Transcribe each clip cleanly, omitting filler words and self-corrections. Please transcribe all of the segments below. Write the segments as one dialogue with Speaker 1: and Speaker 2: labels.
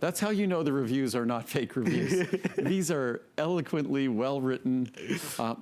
Speaker 1: That's how you know the reviews are not fake reviews. These are eloquently well-written,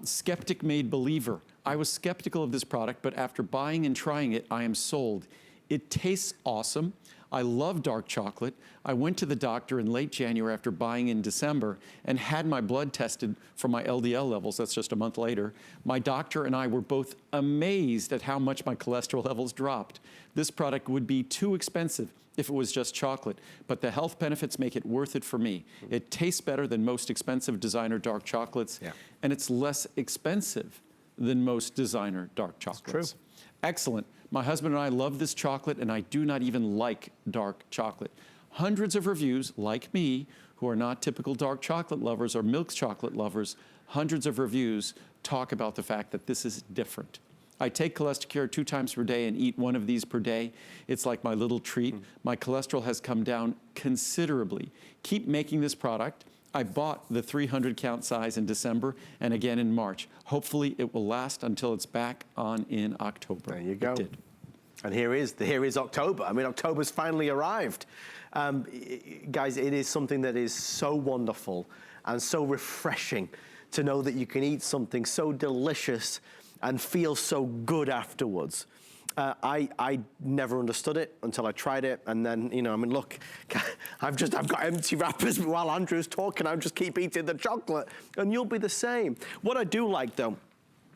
Speaker 1: skeptic made believer. I was skeptical of this product, but after buying and trying it, I am sold. It tastes awesome. I love dark chocolate. I went to the doctor in late January after buying in December and had my blood tested for my LDL levels. That's just a month later. My doctor and I were both amazed at how much my cholesterol levels dropped. This product would be too expensive if it was just chocolate, but the health benefits make it worth it for me. It tastes better than most expensive designer dark chocolates, and it's less expensive than most designer dark chocolates.
Speaker 2: True.
Speaker 1: Excellent. My husband and I love this chocolate, and I do not even like dark chocolate. Hundreds of reviews, like me, who are not typical dark chocolate lovers or milk chocolate lovers, hundreds of reviews talk about the fact that this is different. I take Cholesterol 2 times per day and eat one of these per day. It's like my little treat. My cholesterol has come down considerably. Keep making this product. I bought the 300 count size in December and again in March. Hopefully it will last until it's back on in October.
Speaker 2: There you go.
Speaker 1: It did.
Speaker 2: And here is October. I mean, October's finally arrived. Guys, it is something that is so wonderful and so refreshing to know that you can eat something so delicious and feel so good afterwards. I never understood it until I tried it, and then, you know, I mean, look, I've got empty wrappers, but while Andrew's talking, I just keep eating the chocolate, and you'll be the same. What I do like, though,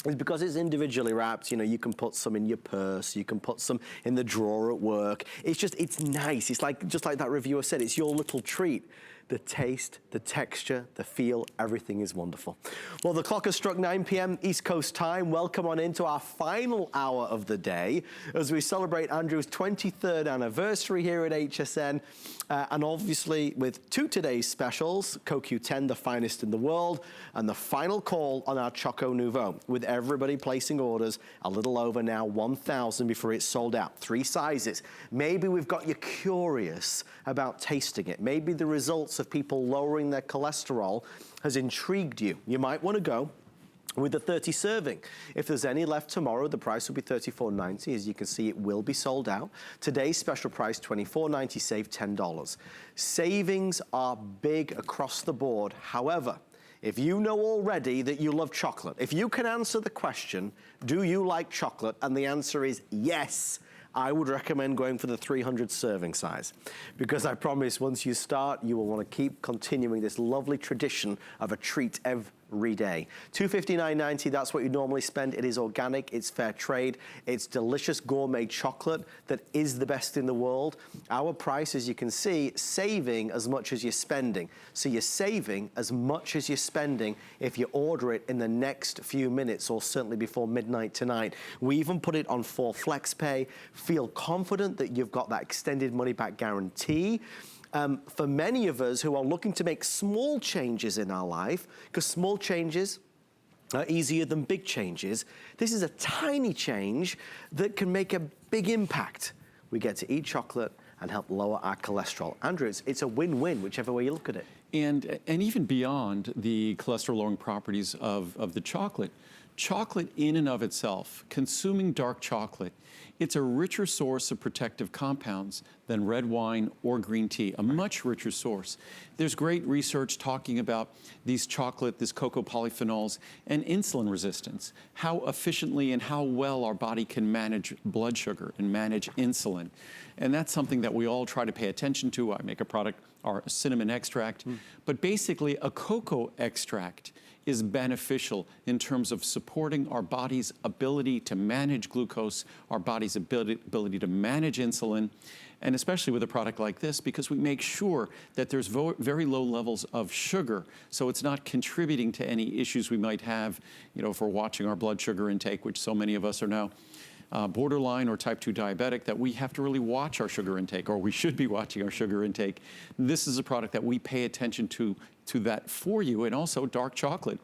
Speaker 2: is because it's individually wrapped, you know, you can put some in your purse, you can put some in the drawer at work. It's nice. It's like, just like that reviewer said, it's your little treat. The taste, the texture, the feel, everything is wonderful. Well, the clock has struck 9 p.m. East Coast time. Welcome on into our final hour of the day as we celebrate Andrew's 23rd anniversary here at HSN. And obviously with two today's specials, CoQ10, the finest in the world, and the final call on our Choco Nouveau, with everybody placing orders a little over now 1,000 before it's sold out. 3 sizes. Maybe we've got you curious about tasting it. Maybe the results of people lowering their cholesterol has intrigued you. You might want to go with the 30 serving. If there's any left tomorrow, the price will be $34.90. As you can see, it will be sold out. Today's special price, $24.90, save $10. Savings are big across the board. However, if you know already that you love chocolate, if you can answer the question, do you like chocolate? And the answer is yes. I would recommend going for the 300 serving size, because I promise once you start, you will want to keep continuing this lovely tradition of a treat every day. $259.90, that's what you normally spend. It is organic, it's fair trade, it's delicious gourmet chocolate that is the best in the world. Our price, as you can see, saving as much as you're spending. So you're saving as much as you're spending if you order it in the next few minutes, or certainly before midnight tonight. We even put it on 4 flex pay. Feel confident that you've got that extended money back guarantee. For many of us who are looking to make small changes in our life, because small changes are easier than big changes, this is a tiny change that can make a big impact. We get to eat chocolate and help lower our cholesterol. Andrew, it's a win-win, whichever way you look at it.
Speaker 1: And even beyond the cholesterol-lowering properties of the chocolate, chocolate in and of itself, consuming dark chocolate, it's a richer source of protective compounds than red wine or green tea, a much richer source. There's great research talking about these cocoa polyphenols and insulin resistance, how efficiently and how well our body can manage blood sugar and manage insulin. And that's something that we all try to pay attention to. I make a product, our cinnamon extract, but basically a cocoa extract is beneficial in terms of supporting our body's ability to manage glucose, our body's ability to manage insulin, and especially with a product like this, because we make sure that there's very low levels of sugar, so it's not contributing to any issues we might have, you know, if we're watching our blood sugar intake, which so many of us are now borderline or type 2 diabetic, that we have to really watch our sugar intake, or we should be watching our sugar intake. This is a product that we pay attention to that for you. And also dark chocolate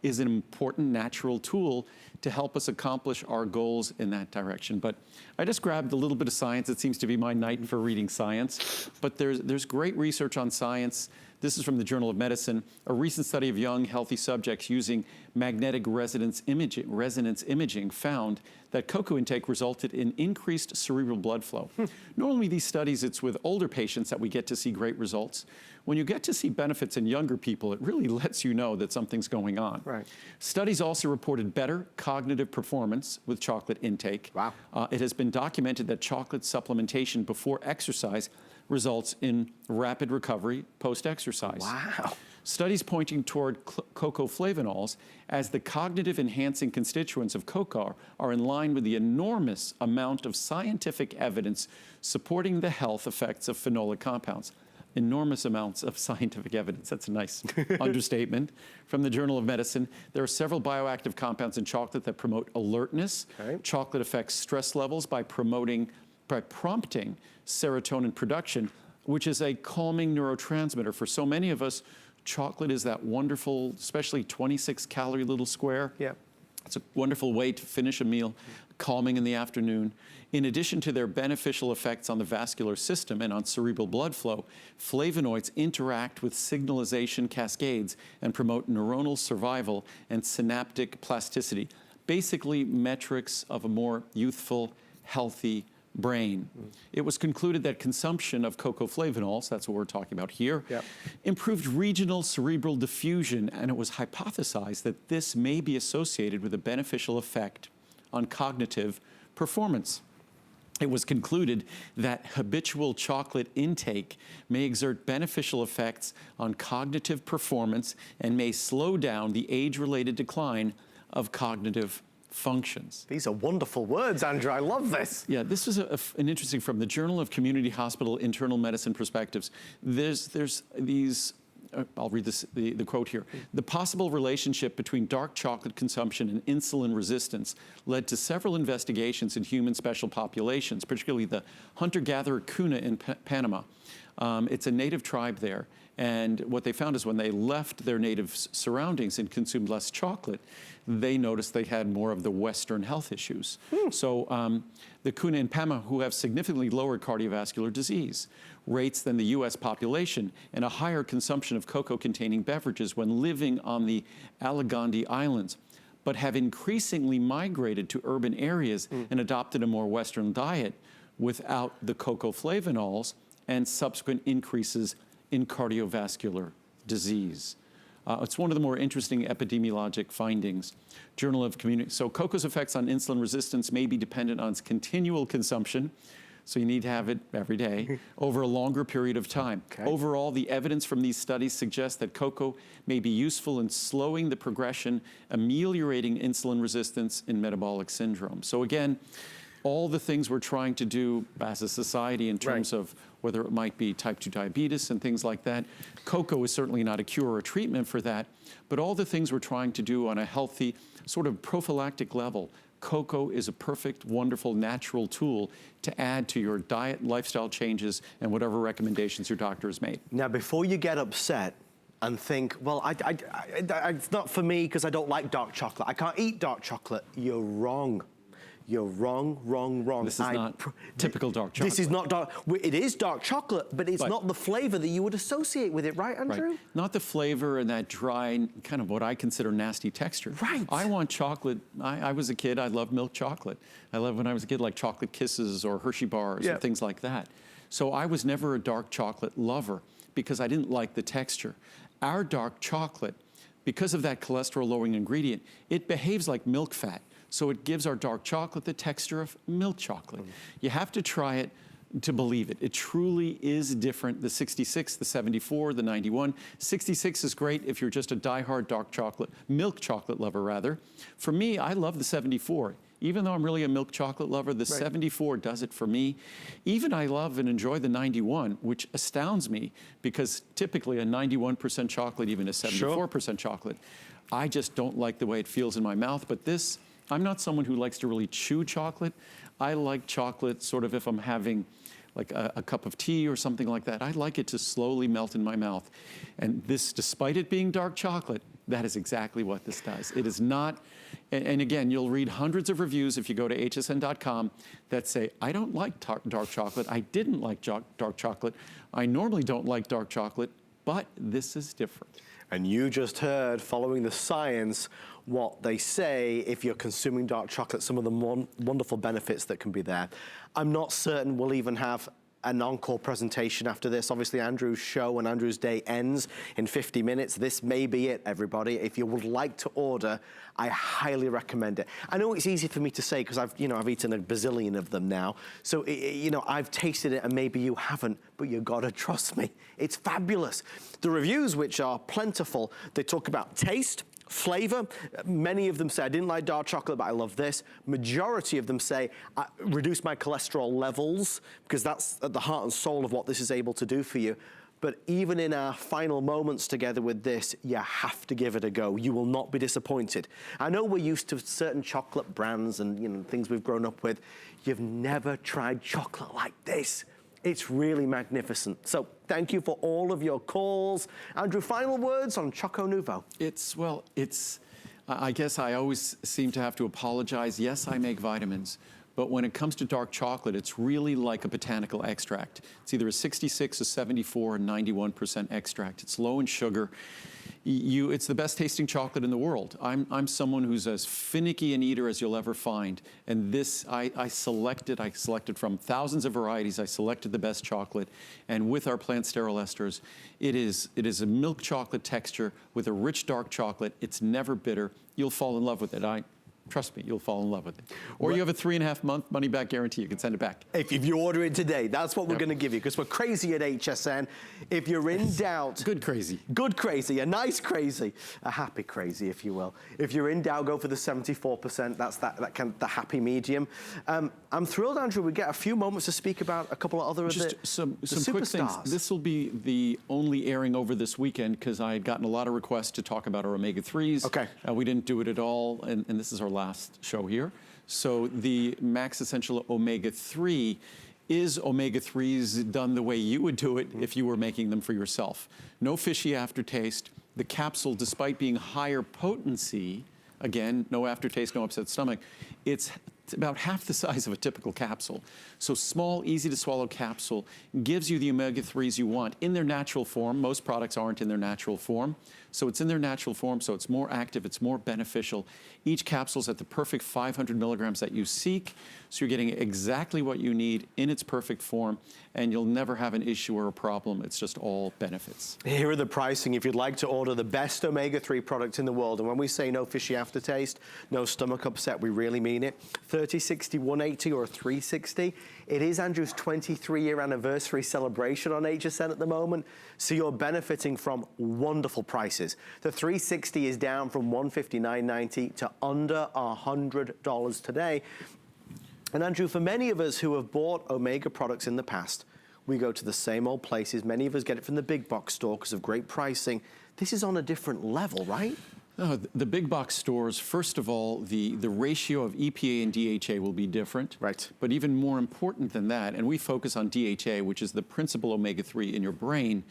Speaker 1: is an important natural tool to help us accomplish our goals in that direction. But I just grabbed a little bit of science. It seems to be my night for reading science. But there's great research on science. This is from the Journal of Medicine. A recent study of young, healthy subjects using magnetic resonance imaging found that cocoa intake resulted in increased cerebral blood flow. Normally these studies, it's with older patients that we get to see great results. When you get to see benefits in younger people, it really lets you know that something's going on.
Speaker 2: Right.
Speaker 1: Studies also reported better cognitive performance with chocolate intake.
Speaker 2: Wow.
Speaker 1: It has been documented that chocolate supplementation before exercise results in rapid recovery post-exercise.
Speaker 2: Wow.
Speaker 1: Studies pointing toward cocoa flavonols as the cognitive enhancing constituents of cocoa are in line with the enormous amount of scientific evidence supporting the health effects of phenolic compounds. Enormous amounts of scientific evidence. That's a nice understatement. From the Journal of Medicine, there are several bioactive compounds in chocolate that promote alertness.
Speaker 2: Okay.
Speaker 1: Chocolate affects stress levels by prompting serotonin production, which is a calming neurotransmitter. For so many of us, chocolate is that wonderful, especially 26-calorie little square.
Speaker 2: Yeah.
Speaker 1: It's a wonderful way to finish a meal, calming in the afternoon. In addition to their beneficial effects on the vascular system and on cerebral blood flow, flavonoids interact with signalization cascades and promote neuronal survival and synaptic plasticity. Basically, metrics of a more youthful, healthy brain. It was concluded that consumption of cocoa flavonols, that's what we're talking about here, improved regional cerebral diffusion, and it was hypothesized that this may be associated with a beneficial effect on cognitive performance. It was concluded that habitual chocolate intake may exert beneficial effects on cognitive performance and may slow down the age-related decline of cognitive functions.
Speaker 2: These are wonderful words, Andrew. I love this.
Speaker 1: Yeah, this is an interesting, from the Journal of Community Hospital Internal Medicine Perspectives. There's these, I'll read this, the quote here. The possible relationship between dark chocolate consumption and insulin resistance led to several investigations in human special populations, particularly the hunter-gatherer Kuna in Panama. It's a native tribe there. And what they found is when they left their native surroundings and consumed less chocolate, they noticed they had more of the Western health issues. So the Kuna in Panama, who have significantly lower cardiovascular disease rates than the US population and a higher consumption of cocoa-containing beverages when living on the Allegany Islands, but have increasingly migrated to urban areas and adopted a more Western diet without the cocoa flavonols and subsequent increases in cardiovascular disease. It's one of the more interesting epidemiologic findings. Journal of Community. So cocoa's effects on insulin resistance may be dependent on its continual consumption, so you need to have it every day, over a longer period of time. Okay. Overall, the evidence from these studies suggests that cocoa may be useful in slowing the progression, ameliorating insulin resistance in metabolic syndrome. So again, all the things we're trying to do as a society in terms of whether it might be type 2 diabetes and things like that. Cocoa is certainly not a cure or a treatment for that, but all the things we're trying to do on a healthy, sort of prophylactic level, cocoa is a perfect, wonderful, natural tool to add to your diet, lifestyle changes, and whatever recommendations your doctor has made.
Speaker 2: Now, before you get upset and think, well, it's not for me because I don't like dark chocolate, I can't eat dark chocolate, you're wrong. You're wrong, wrong, wrong.
Speaker 1: This is not typical dark chocolate.
Speaker 2: This is not dark. It is dark chocolate, but it's not the flavor that you would associate with it, right, Andrew?
Speaker 1: Right. Not the flavor and that dry, kind of what I consider nasty texture.
Speaker 2: Right.
Speaker 1: I want chocolate. I was a kid, I loved milk chocolate. I loved when I was a kid, like chocolate kisses or Hershey bars or things like that. So I was never a dark chocolate lover because I didn't like the texture. Our dark chocolate, because of that cholesterol-lowering ingredient, it behaves like milk fat. So it gives our dark chocolate the texture of milk chocolate. You have to try it to believe it. It truly is different. The 66, the 74, the 91. 66 is great if you're just a diehard dark chocolate, milk chocolate lover rather. For me, I love the 74. Even though I'm really a milk chocolate lover, the 74 does it for me. Even I love and enjoy the 91, which astounds me because typically a 91% chocolate, even a 74% chocolate, I just don't like the way it feels in my mouth. But this, I'm not someone who likes to really chew chocolate. I like chocolate sort of if I'm having like a cup of tea or something like that. I like it to slowly melt in my mouth. And this, despite it being dark chocolate, That is exactly what this does. It is not, and again, you'll read hundreds of reviews if you go to hsn.com that say, I don't like dark chocolate. I didn't like dark chocolate. I normally don't like dark chocolate, but this is different.
Speaker 2: And you just heard, following the science, what they say if you're consuming dark chocolate, some of the wonderful benefits that can be there. I'm not certain we'll even have an encore presentation after this. Obviously, Andrew's show and Andrew's day ends in 50 minutes. This may be it, everybody. If you would like to order, I highly recommend it. I know it's easy for me to say because I've eaten a bazillion of them now. So, I've tasted it and maybe you haven't, but you gotta trust me. It's fabulous. The reviews, which are plentiful, they talk about taste, flavor. Many of them say, I didn't like dark chocolate, but I love this. Majority of them say, reduce my cholesterol levels, because that's at the heart and soul of what this is able to do for you. But even in our final moments together with this, you have to give it a go. You will not be disappointed. I know we're used to certain chocolate brands and things we've grown up with. You've never tried chocolate like this. It's really magnificent. So thank you for all of your calls. Andrew, final words on Choco Nouveau.
Speaker 1: I guess I always seem to have to apologize. Yes, I make vitamins, but when it comes to dark chocolate, it's really like a botanical extract. It's either a 66, a 74, or 91% extract. It's low in sugar. It's the best tasting chocolate in the world. I'm someone who's as finicky an eater as you'll ever find. And this, I selected from thousands of varieties. I selected the best chocolate. And with our plant sterile esters, it is a milk chocolate texture with a rich dark chocolate. It's never bitter. You'll fall in love with it. Trust me, you'll fall in love with it. Or you have a 3.5-month money-back guarantee. You can send it back.
Speaker 2: If you order it today, that's what we're going to give you, because we're crazy at HSN. If you're in doubt...
Speaker 1: Good crazy.
Speaker 2: Good crazy, a nice crazy, a happy crazy, if you will. If you're in doubt, go for the 74%. That's that kind of the happy medium. I'm thrilled, Andrew, we get a few moments to speak about a couple of other
Speaker 1: Just some quick things.
Speaker 2: superstars.
Speaker 1: This will be the only airing over this weekend because I had gotten a lot of requests to talk about our omega-3s.
Speaker 2: Okay.
Speaker 1: We didn't do it at all, and this is our last show here. So the Max Essential Omega-3 is omega-3s done the way you would do it if you were making them for yourself. No fishy aftertaste. The capsule, despite being higher potency, again, no aftertaste, no upset stomach, it's about half the size of a typical capsule. So small, easy to swallow capsule gives you the omega-3s you want in their natural form. Most products aren't in their natural form. So it's in their natural form, so it's more active, it's more beneficial. Each capsule's at the perfect 500 milligrams that you seek, so you're getting exactly what you need in its perfect form, and you'll never have an issue or a problem. It's just all benefits.
Speaker 2: Here are the pricing if you'd like to order the best omega-3 product in the world. And when we say no fishy aftertaste, no stomach upset, we really mean it. 30, 60, 180, or 360. It is Andrew's 23-year anniversary celebration on HSN at the moment, so you're benefiting from wonderful prices. The 360 is down from $159.90 to under $100 today. And Andrew, for many of us who have bought Omega products in the past, we go to the same old places. Many of us get it from the big box store because of great pricing. This is on a different level, right?
Speaker 1: No, the big box stores, first of all, the ratio of EPA and DHA will be different.
Speaker 2: Right.
Speaker 1: But even more important than that, and we focus on DHA, which is the principal omega-3 in your brain,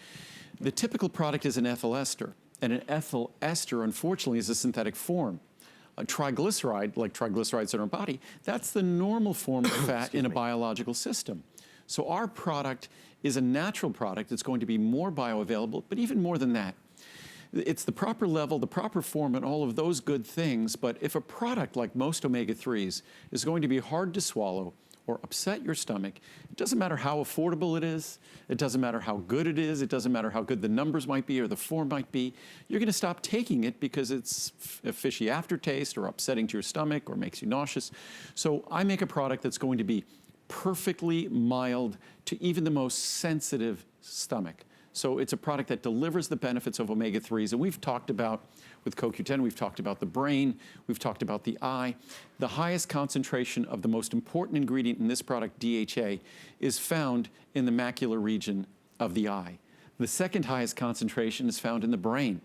Speaker 1: the typical product is an ethyl ester. And an ethyl ester, unfortunately, is a synthetic form. A triglyceride, like triglycerides in our body, that's the normal form of fat in a biological system. So our product is a natural product. It's going to be more bioavailable, but even more than that. It's the proper level, the proper form, and all of those good things. But if a product like most omega-3s is going to be hard to swallow or upset your stomach, it doesn't matter how affordable it is, it doesn't matter how good it is, it doesn't matter how good the numbers might be or the form might be, you're going to stop taking it because it's a fishy aftertaste or upsetting to your stomach or makes you nauseous. So I make a product that's going to be perfectly mild to even the most sensitive stomach. So it's a product that delivers the benefits of omega-3s. And we've talked about, with CoQ10, we've talked about the brain, we've talked about the eye. The highest concentration of the most important ingredient in this product, DHA, is found in the macular region of the eye. The second highest concentration is found in the brain.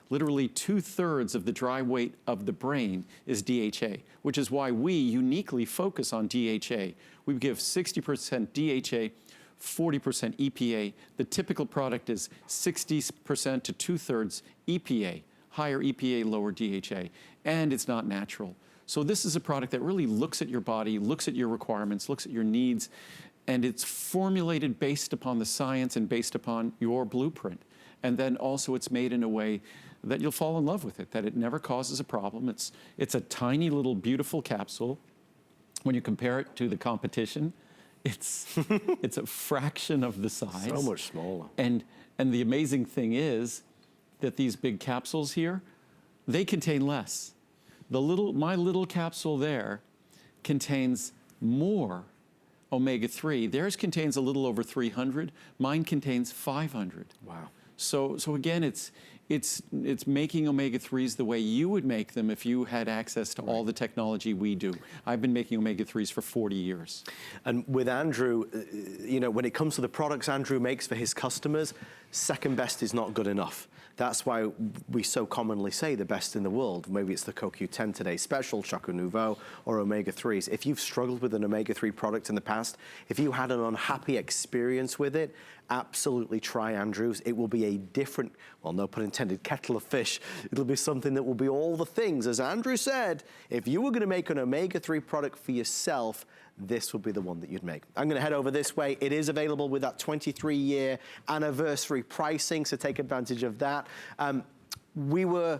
Speaker 1: Literally 2/3 of the dry weight of the brain is DHA, which is why we uniquely focus on DHA. We give 60% DHA, 40% EPA. The typical product is 60% to 2/3 EPA, higher EPA, lower DHA, and it's not natural. So this is a product that really looks at your body, looks at your requirements, looks at your needs, and it's formulated based upon the science and based upon your blueprint. And then also it's made in a way that you'll fall in love with it, that it never causes a problem. It's a tiny little beautiful capsule. When you compare it to the competition, it's a fraction of the size.
Speaker 2: So much smaller.
Speaker 1: And the amazing thing is that these big capsules here, they contain less. My little capsule there contains more omega-3. Theirs contains a little over 300. Mine contains 500.
Speaker 2: Wow.
Speaker 1: So again, it's making omega-3s the way you would make them if you had access to all the technology we do. I've been making omega-3s for 40 years.
Speaker 2: And with Andrew, you know, when it comes to the products Andrew makes for his customers, second best is not good enough. That's why we so commonly say the best in the world. Maybe it's the Q10 Today Special, Choco Nouveau, or omega-3s. If you've struggled with an omega-3 product in the past, if you had an unhappy experience with it, absolutely try Andrew's. It will be a different, well, no pun intended, kettle of fish. It'll be something that will be all the things. As Andrew said, if you were going to make an omega-3 product for yourself, this would be the one that you'd make. I'm going to head over this way. It is available with that 23-year anniversary pricing, so take advantage of that. We were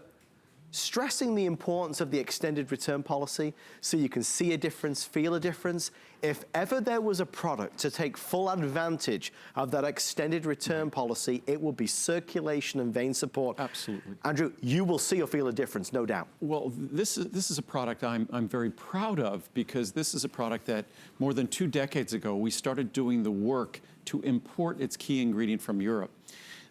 Speaker 2: stressing the importance of the extended return policy so you can see a difference, feel a difference. If ever there was a product to take full advantage of that extended return policy, it will be circulation and vein support.
Speaker 1: Absolutely.
Speaker 2: Andrew, you will see or feel a difference, no doubt.
Speaker 1: Well, this is a product I'm very proud of, because this is a product that more than 2 decades ago, we started doing the work to import its key ingredient from Europe.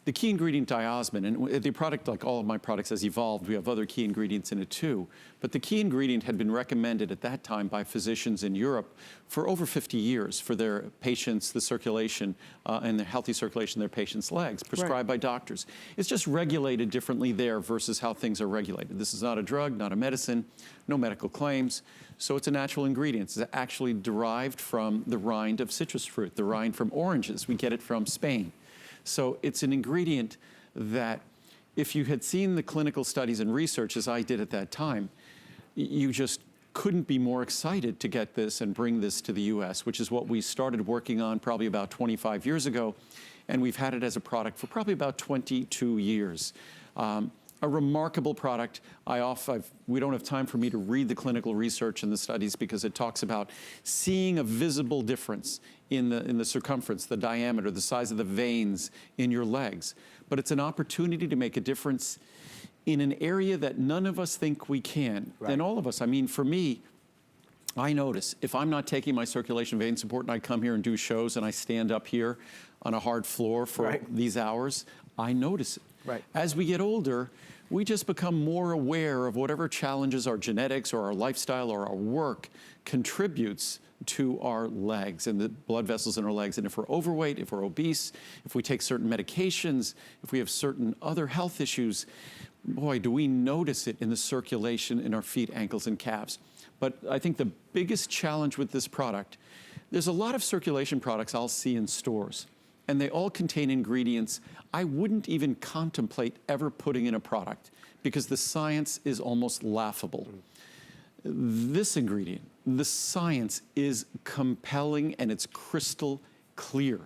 Speaker 1: The key ingredient diosmin, and the product, like all of my products, has evolved. We have other key ingredients in it too. But the key ingredient had been recommended at that time by physicians in Europe for over 50 years for their patients, the circulation and the healthy circulation of their patients' legs, prescribed by doctors. It's just regulated differently there versus how things are regulated. This is not a drug, not a medicine, no medical claims. So it's a natural ingredient. It's actually derived from the rind of citrus fruit, the rind from oranges. We get it from Spain. So it's an ingredient that, if you had seen the clinical studies and research as I did at that time, you just couldn't be more excited to get this and bring this to the US, which is what we started working on probably about 25 years ago. And we've had it as a product for probably about 22 years. A remarkable product. We don't have time for me to read the clinical research and the studies, because it talks about seeing a visible difference in the circumference, the diameter, the size of the veins in your legs. But it's an opportunity to make a difference in an area that none of us think we can.
Speaker 2: Right.
Speaker 1: And all of us, I mean, for me, I notice if I'm not taking my circulation vein support and I come here and do shows and I stand up here on a hard floor for these hours, I notice it.
Speaker 2: Right.
Speaker 1: As we get older, we just become more aware of whatever challenges our genetics or our lifestyle or our work contributes to our legs and the blood vessels in our legs. And if we're overweight, if we're obese, if we take certain medications, if we have certain other health issues, boy, do we notice it in the circulation in our feet, ankles, and calves. But I think the biggest challenge with this product, there's a lot of circulation products I'll see in stores, and they all contain ingredients I wouldn't even contemplate ever putting in a product, because the science is almost laughable. This ingredient, the science is compelling and it's crystal clear.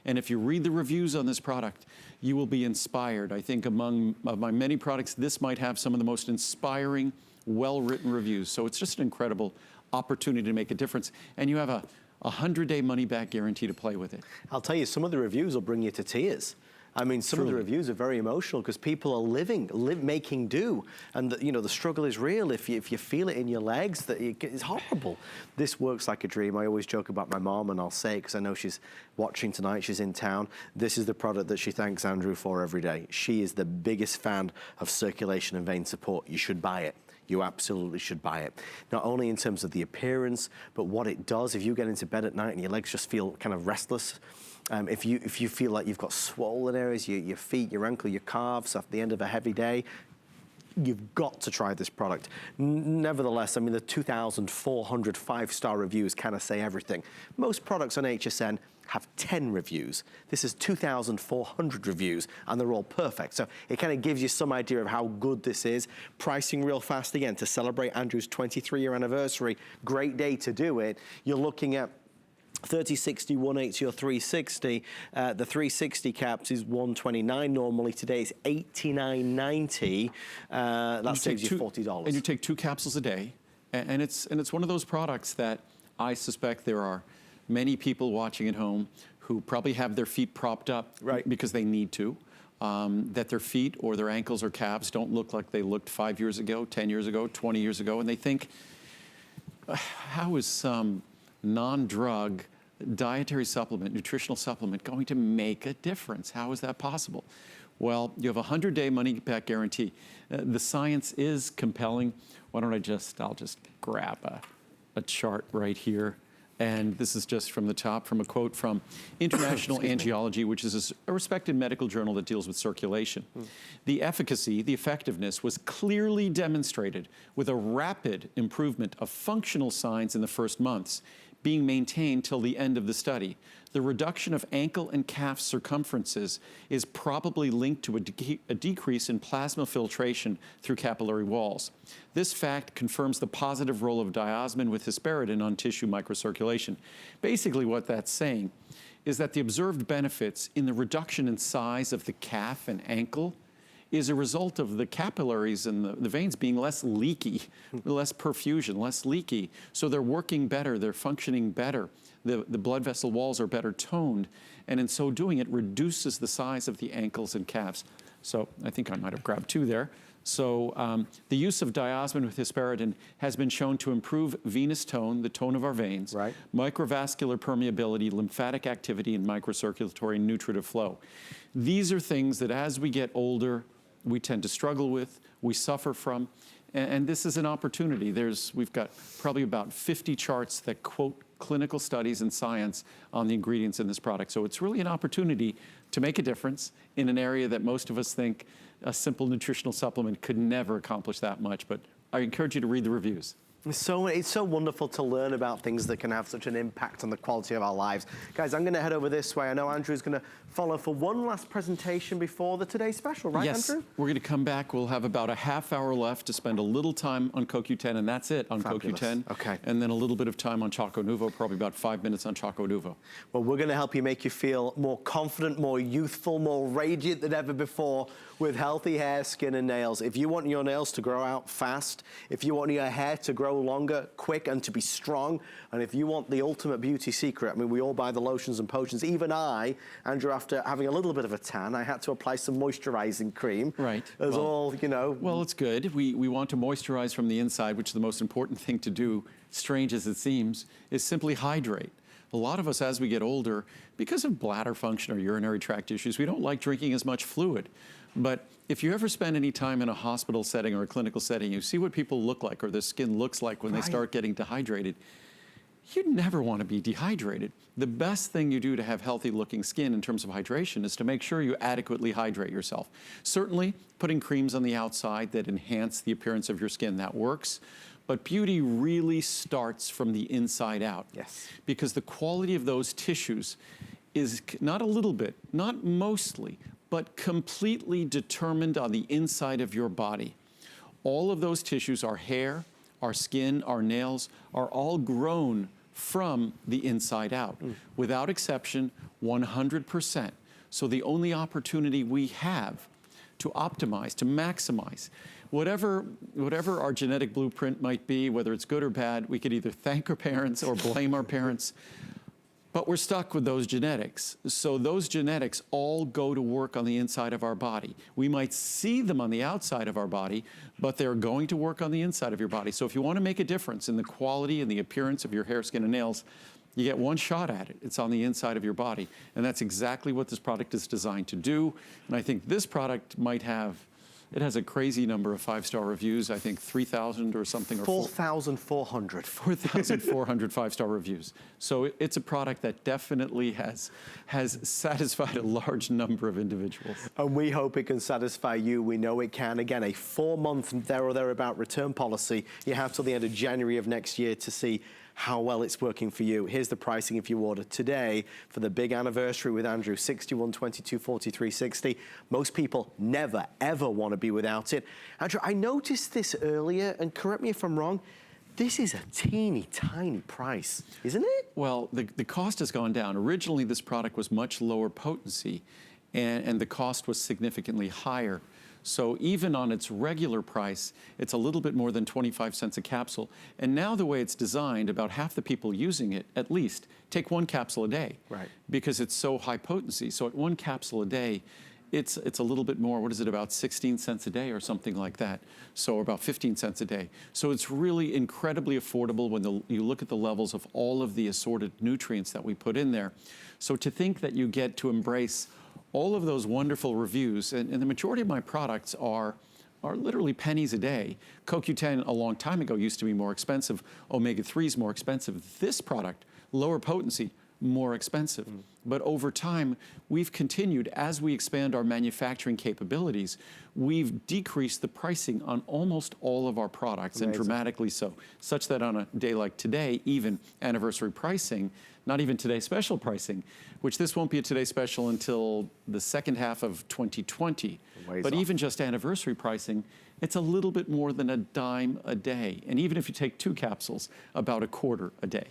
Speaker 1: And if you read the reviews on this product, you will be inspired. I think among my many products, this might have some of the most inspiring, well-written reviews. So it's just an incredible opportunity to make a difference. And you have a 100-day money-back guarantee to play with it.
Speaker 2: I'll tell you, some of the reviews will bring you to tears. I mean, some of the reviews are very emotional, because people are making do. And you know, the struggle is real. If you feel it in your legs, it's horrible. This works like a dream. I always joke about my mom, and I'll say it because I know she's watching tonight, she's in town. This is the product that she thanks Andrew for every day. She is the biggest fan of circulation and vein support. You should buy it. You absolutely should buy it. Not only in terms of the appearance, but what it does. If you get into bed at night and your legs just feel kind of restless, if you feel like you've got swollen areas, your feet, your ankle, your calves at the end of a heavy day, you've got to try this product. Nevertheless, I mean, the 2,400 5-star reviews kind of say everything. Most products on HSN have 10 reviews. This is 2,400 reviews, and they're all perfect. So it kind of gives you some idea of how good this is. Pricing real fast again to celebrate Andrew's 23-year anniversary. Great day to do it. You're looking at 30/60, 180 or 360. The 360 caps is $129 normally. Today it's $89.90. That saves you $40.
Speaker 1: And you take 2 capsules a day, and it's one of those products that I suspect there are many people watching at home who probably have their feet propped up because they need to. That their feet or their ankles or calves don't look like they looked 5 years ago, 10 years ago, 20 years ago, and they think, how is some non-drug dietary supplement, nutritional supplement, going to make a difference? How is that possible? Well, you have a 100-day money-back guarantee. The science is compelling. Why don't I'll just grab a chart right here. And this is just from the top, from a quote from International Angiology, which is a respected medical journal that deals with circulation. The efficacy, the effectiveness was clearly demonstrated with a rapid improvement of functional signs in the first months, being maintained till the end of the study. The reduction of ankle and calf circumferences is probably linked to a decrease in plasma filtration through capillary walls. This fact confirms the positive role of diosmin with hesperidin on tissue microcirculation. Basically what that's saying is that the observed benefits in the reduction in size of the calf and ankle is a result of the capillaries and the veins being less leaky, less perfusion, less leaky. So they're working better, they're functioning better. The blood vessel walls are better toned, and in so doing, it reduces the size of the ankles and calves. So I think I might have grabbed 2 there. So the use of diosmin with hesperidin has been shown to improve venous tone, the tone of our veins, microvascular permeability, lymphatic activity, and microcirculatory nutritive flow. These are things that as we get older, we tend to struggle with, we suffer from, and this is an opportunity. We've got probably about 50 charts that quote clinical studies and science on the ingredients in this product. So it's really an opportunity to make a difference in an area that most of us think a simple nutritional supplement could never accomplish that much, but I encourage you to read the reviews.
Speaker 2: It's so wonderful to learn about things that can have such an impact on the quality of our lives. Guys, I'm going to head over this way. I know Andrew's going to follow for one last presentation before the Today Special, right, Andrew?
Speaker 1: We're going to come back. We'll have about a half hour left to spend a little time on CoQ10, and that's it on CoQ10.
Speaker 2: Okay.
Speaker 1: And then a little bit of time on Choco Nuvo, probably about 5 minutes on Choco Nuvo.
Speaker 2: Well, we're going to help you make you feel more confident, more youthful, more radiant than ever before with healthy hair, skin, and nails. If you want your nails to grow out fast, if you want your hair to grow longer, quick, and to be strong, and if you want the ultimate beauty secret, I mean, we all buy the lotions and potions. Even I, Andrew, after having a little bit of a tan, I had to apply some moisturizing cream.
Speaker 1: Right.
Speaker 2: As all, you know.
Speaker 1: Well, it's good. We want to moisturize from the inside, which is the most important thing to do, strange as it seems, is simply hydrate. A lot of us, as we get older, because of bladder function or urinary tract issues, we don't like drinking as much fluid. But if you ever spend any time in a hospital setting or a clinical setting, you see what people look like or their skin looks like when they start getting dehydrated. You never want to be dehydrated. The best thing you do to have healthy looking skin in terms of hydration is to make sure you adequately hydrate yourself. Certainly, putting creams on the outside that enhance the appearance of your skin, that works. But beauty really starts from the inside out.
Speaker 2: Yes.
Speaker 1: Because the quality of those tissues is not a little bit, not mostly, but completely determined on the inside of your body. All of those tissues, our hair, our skin, our nails, are all grown from the inside out. Without exception, 100%. So the only opportunity we have to optimize, to maximize, whatever our genetic blueprint might be, whether it's good or bad, we could either thank our parents or blame our parents. But we're stuck with those genetics. So those genetics all go to work on the inside of our body. We might see them on the outside of our body, but they're going to work on the inside of your body. So if you want to make a difference in the quality and the appearance of your hair, skin, and nails, you get one shot at it. It's on the inside of your body. And that's exactly what this product is designed to do. And I think this product might have It has a crazy number of 5-star reviews, I think 3,000 or something.
Speaker 2: 4,400.
Speaker 1: 4,400 5-star reviews. So it's a product that definitely has satisfied a large number of individuals.
Speaker 2: And we hope it can satisfy you. We know it can. Again, a 4-month there or thereabout return policy. You have till the end of January of next year to see how well it's working for you. Here's the pricing if you order today for the big anniversary with Andrew, $61, $22, $43, $60. Most people never, ever want to be without it. Andrew, I noticed this earlier, and correct me if I'm wrong, this is a teeny tiny price, isn't it?
Speaker 1: Well, the cost has gone down. Originally, this product was much lower potency, and the cost was significantly higher. So even on its regular price, it's a little bit more than 25 cents a capsule. And now the way it's designed, about half the people using it, at least, take 1 capsule a day.
Speaker 2: Right.
Speaker 1: Because it's so high potency. So at 1 capsule a day, it's a little bit more, what is it, about 16 cents a day or something like that. So about 15 cents a day. So it's really incredibly affordable when you look at the levels of all of the assorted nutrients that we put in there. So to think that you get to embrace all of those wonderful reviews, and the majority of my products are literally pennies a day. CoQ10 a long time ago used to be more expensive. Omega-3 is more expensive. This product, lower potency, more expensive. But over time, we've continued, as we expand our manufacturing capabilities, we've decreased the pricing on almost all of our products. Amazing. And dramatically so, such that on a day like today, even anniversary pricing, not even today's special pricing, which this won't be a today special until the second half of 2020. But even just anniversary pricing, it's a little bit more than a dime a day. And even if you take 2 capsules, about a quarter a day.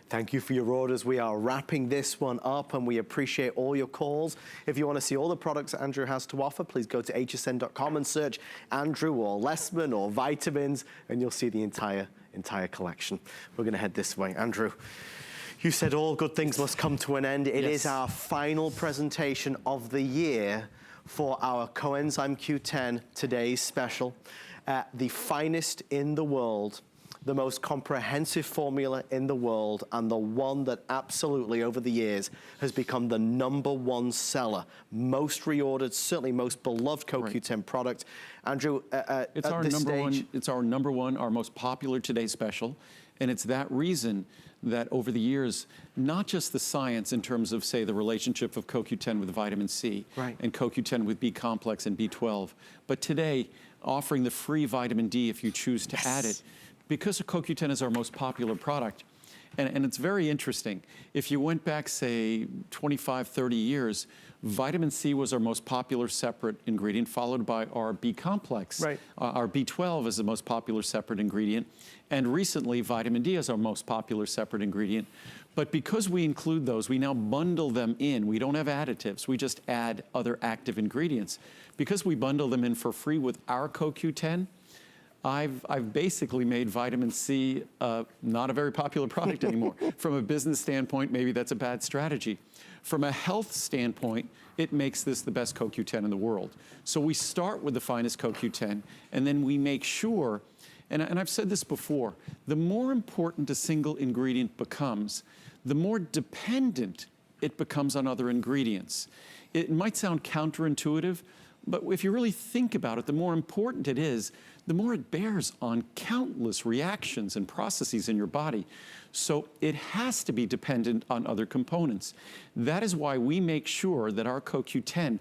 Speaker 2: Thank you for your orders. We are wrapping this one up, and we appreciate all your calls. If you want to see all the products Andrew has to offer, please go to hsn.com and search Andrew or Lessman or vitamins, and you'll see the entire collection. We're going to head this way. Andrew, you said all good things must come to an end. It is our final presentation of the year for our Coenzyme Q10 today's special. The finest in the world, the most comprehensive formula in the world, and the one that absolutely over the years has become the #1 seller, most reordered, certainly most beloved CoQ10 product. Andrew,
Speaker 1: it's our number one, our most popular today's special, and it's that reason that over the years, not just the science in terms of, say, the relationship of CoQ10 with vitamin C,
Speaker 2: right,
Speaker 1: and CoQ10 with B complex and B12, but today offering the free vitamin D if you choose to add it, because CoQ10 is our most popular product. And it's very interesting. If you went back, say, 25, 30 years, vitamin C was our most popular separate ingredient, followed by our B complex.
Speaker 2: Right.
Speaker 1: Our B12 is the most popular separate ingredient. And recently, vitamin D is our most popular separate ingredient. But because we include those, we now bundle them in. We don't have additives. We just add other active ingredients. Because we bundle them in for free with our CoQ10, I've basically made vitamin C not a very popular product anymore. From a business standpoint, maybe that's a bad strategy. From a health standpoint, it makes this the best CoQ10 in the world. So we start with the finest CoQ10, and then we make sure, and I've said this before, the more important a single ingredient becomes, the more dependent it becomes on other ingredients. It might sound counterintuitive, but if you really think about it, the more important it is, the more it bears on countless reactions and processes in your body. So it has to be dependent on other components. That is why we make sure that our CoQ10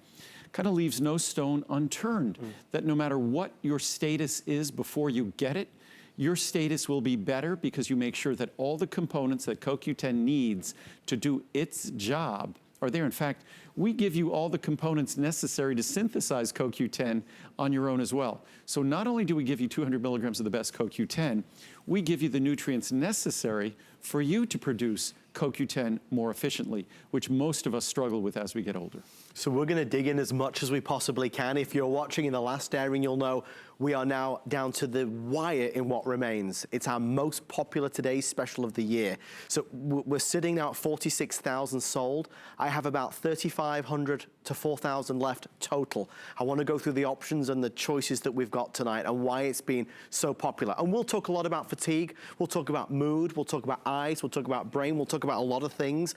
Speaker 1: kind of leaves no stone unturned, that no matter what your status is before you get it, your status will be better because you make sure that all the components that CoQ10 needs to do its job are there. In fact, we give you all the components necessary to synthesize CoQ10 on your own as well. So not only do we give you 200 milligrams of the best CoQ10, we give you the nutrients necessary for you to produce CoQ10 more efficiently, which most of us struggle with as we get older.
Speaker 2: So we're going to dig in as much as we possibly can. If you're watching in the last airing, you'll know we are now down to the wire in what remains. It's our most popular today's special of the year. So we're sitting now at 46,000 sold. I have about 3,500 to 4,000 left total. I want to go through the options and the choices that we've got tonight and why it's been so popular. And we'll talk a lot about fatigue. We'll talk about mood. We'll talk about eyes. We'll talk about brain. We'll talk about a lot of things.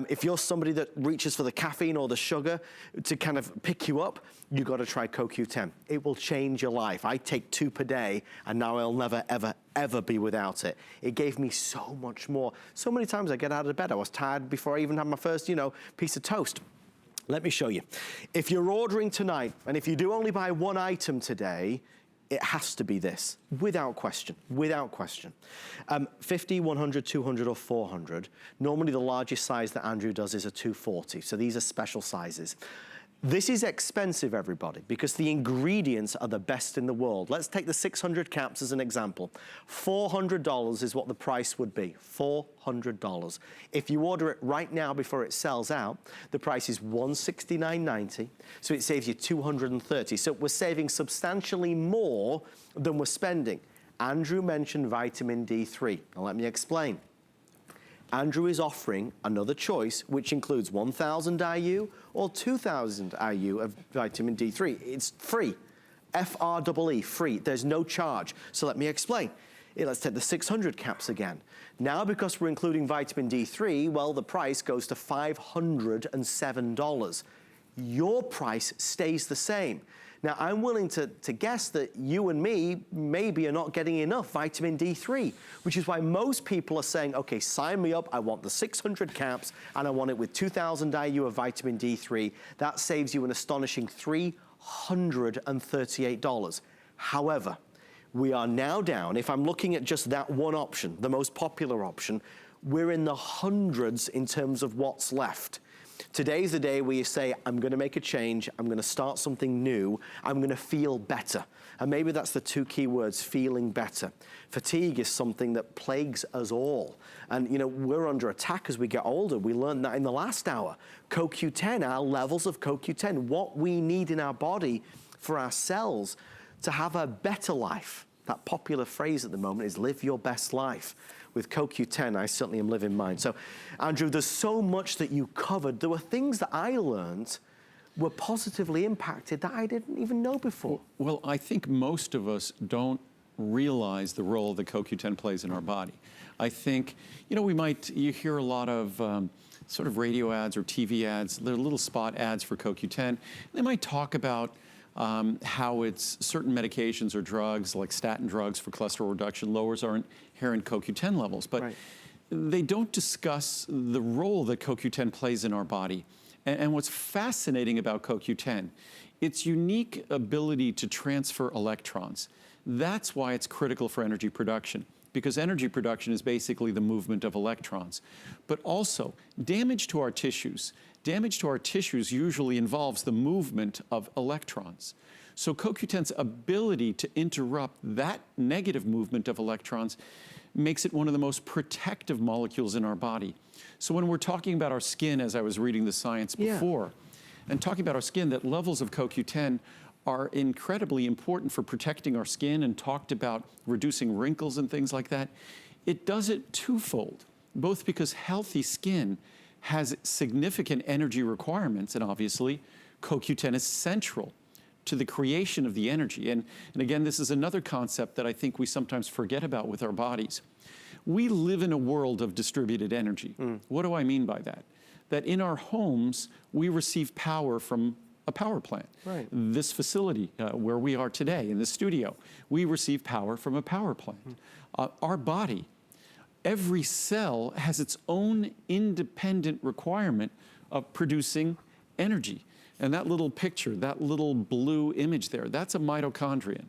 Speaker 2: If you're somebody that reaches for the caffeine or the sugar to kind of pick you up, you got to try CoQ10. It will change your life. I take 2 per day, and now I'll never, ever, ever be without it. It gave me so much more. So many times I get out of bed, I was tired before I even had my first, you know, piece of toast. Let me show you. If you're ordering tonight, and if you do only buy 1 item today, it has to be this, without question, without question. 50, 100, 200, or 400. Normally the largest size that Andrew does is a 240, so these are special sizes. This is expensive, everybody, because the ingredients are the best in the world. Let's take the 600 caps as an example. $400 is what the price would be, $400. If you order it right now before it sells out, the price is $169.90, so it saves you $230. So we're saving substantially more than we're spending. Andrew mentioned vitamin D3. Now let me explain. Andrew is offering another choice, which includes 1,000 IU or 2,000 IU of vitamin D3. It's free, F-R-E-E, free. There's no charge. So let me explain. Let's take the 600 caps again. Now, because we're including vitamin D3, well, the price goes to $507. Your price stays the same. Now, I'm willing to guess that you and me maybe are not getting enough vitamin D3, which is why most people are saying, okay, sign me up, I want the 600 caps, and I want it with 2,000 IU of vitamin D3. That saves you an astonishing $338. However, we are now down, if I'm looking at just that one option, the most popular option, we're in the hundreds in terms of what's left. Today's the day where you say, I'm gonna make a change, I'm gonna start something new, I'm gonna feel better. And maybe that's the 2 key words, feeling better. Fatigue is something that plagues us all. And you know, we're under attack as we get older. We learned that in the last hour. CoQ10, our levels of CoQ10, what we need in our body for our cells to have a better life. That popular phrase at the moment is live your best life. With CoQ10, I certainly am living mine. So, Andrew, there's so much that you covered. There were things that I learned were positively impacted that I didn't even know before.
Speaker 1: Well, I think most of us don't realize the role that CoQ10 plays in our body. I think, you know, you hear a lot of sort of radio ads or TV ads, they're little spot ads for CoQ10. They might talk about how it's certain medications or drugs, like statin drugs for cholesterol reduction, lowers our inherent CoQ10 levels. But right. They don't discuss the role that CoQ10 plays in our body. And what's fascinating about CoQ10, its unique ability to transfer electrons. That's why it's critical for energy production, because energy production is basically the movement of electrons. But also, damage to our tissues usually involves the movement of electrons. So CoQ10's ability to interrupt that negative movement of electrons makes it one of the most protective molecules in our body. So when we're talking about our skin, as I was reading the science before, and talking about our skin, that levels of CoQ10 are incredibly important for protecting our skin, and talked about reducing wrinkles and things like that. It does it twofold, both because healthy skin has significant energy requirements, and obviously CoQ10 is central to the creation of the energy. And again, this is another concept that I think we sometimes forget about with our bodies. We live in a world of distributed energy. What do I mean by that? That in our homes, we receive power from a power plant. Right. This facility where we are today in the studio, we receive power from a power plant. Our body, every cell has its own independent requirement of producing energy. And that little picture, that little blue image there, that's a mitochondrion.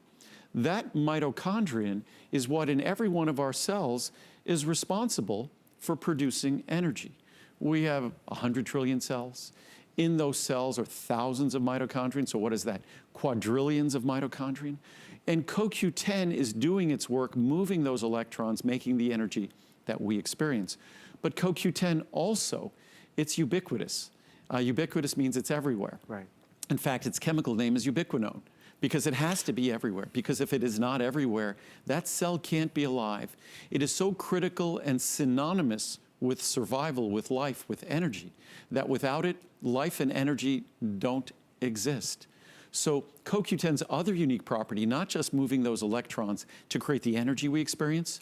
Speaker 1: That mitochondrion is what in every one of our cells is responsible for producing energy. We have 100 trillion cells. In those cells are thousands of mitochondria. So what is that? Quadrillions of mitochondria. And CoQ10 is doing its work, moving those electrons, making the energy that we experience. But CoQ10 also, it's ubiquitous. Ubiquitous means it's everywhere. Right. In fact, its chemical name is ubiquinone, because it has to be everywhere. Because if it is not everywhere, that cell can't be alive. It is so critical and synonymous with survival, with life, with energy, that without it, life and energy don't exist. So CoQ10's other unique property, not just moving those electrons to create the energy we experience,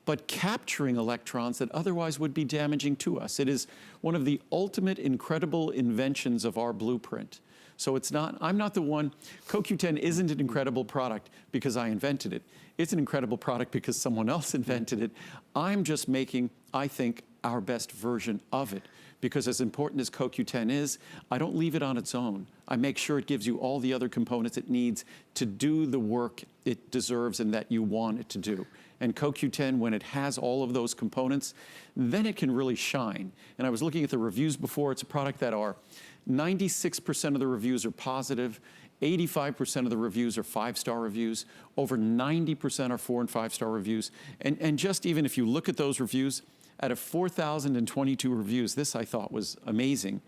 Speaker 1: but capturing electrons that otherwise would be damaging to us. It is one of the ultimate incredible inventions of our blueprint. So it's not, I'm not the one, CoQ10 isn't an incredible product because I invented it. It's an incredible product because someone else invented it. I'm just making, I think, our best version of it. Because as important as CoQ10 is, I don't leave it on its own. I make sure it gives you all the other components it needs to do the work it deserves and that you want it to do. And CoQ10, when it has all of those components, then it can really shine. And I was looking at the reviews before. It's a product that are 96% of the reviews are positive, 85% of the reviews are 5-star reviews, over 90% are 4 and 5-star reviews. And just even if you look at those reviews, out of 4,022 reviews, this I thought was amazing,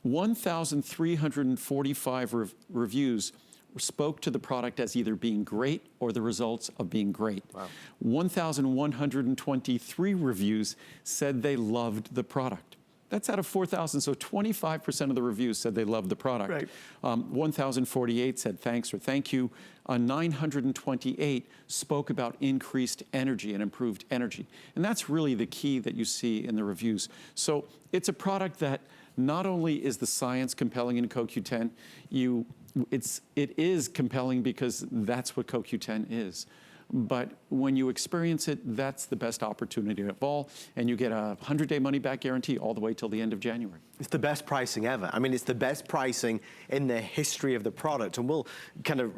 Speaker 1: 1,345 reviews spoke to the product as either being great or the results of being great. Wow. 1,123 reviews said they loved the product. That's out of 4,000, so 25% of the reviews said they loved the product. Right. 1,048 said thanks or thank you. 928 spoke about increased energy and improved energy. And that's really the key that you see in the reviews. So it's a product that not only is the science compelling in CoQ10, it is compelling because that's what CoQ10 is. But when you experience it, that's the best opportunity of all, and you get a 100-day money-back guarantee all the way till the end of January.
Speaker 2: It's the best pricing ever. I mean, it's the best pricing in the history of the product, and we'll kind of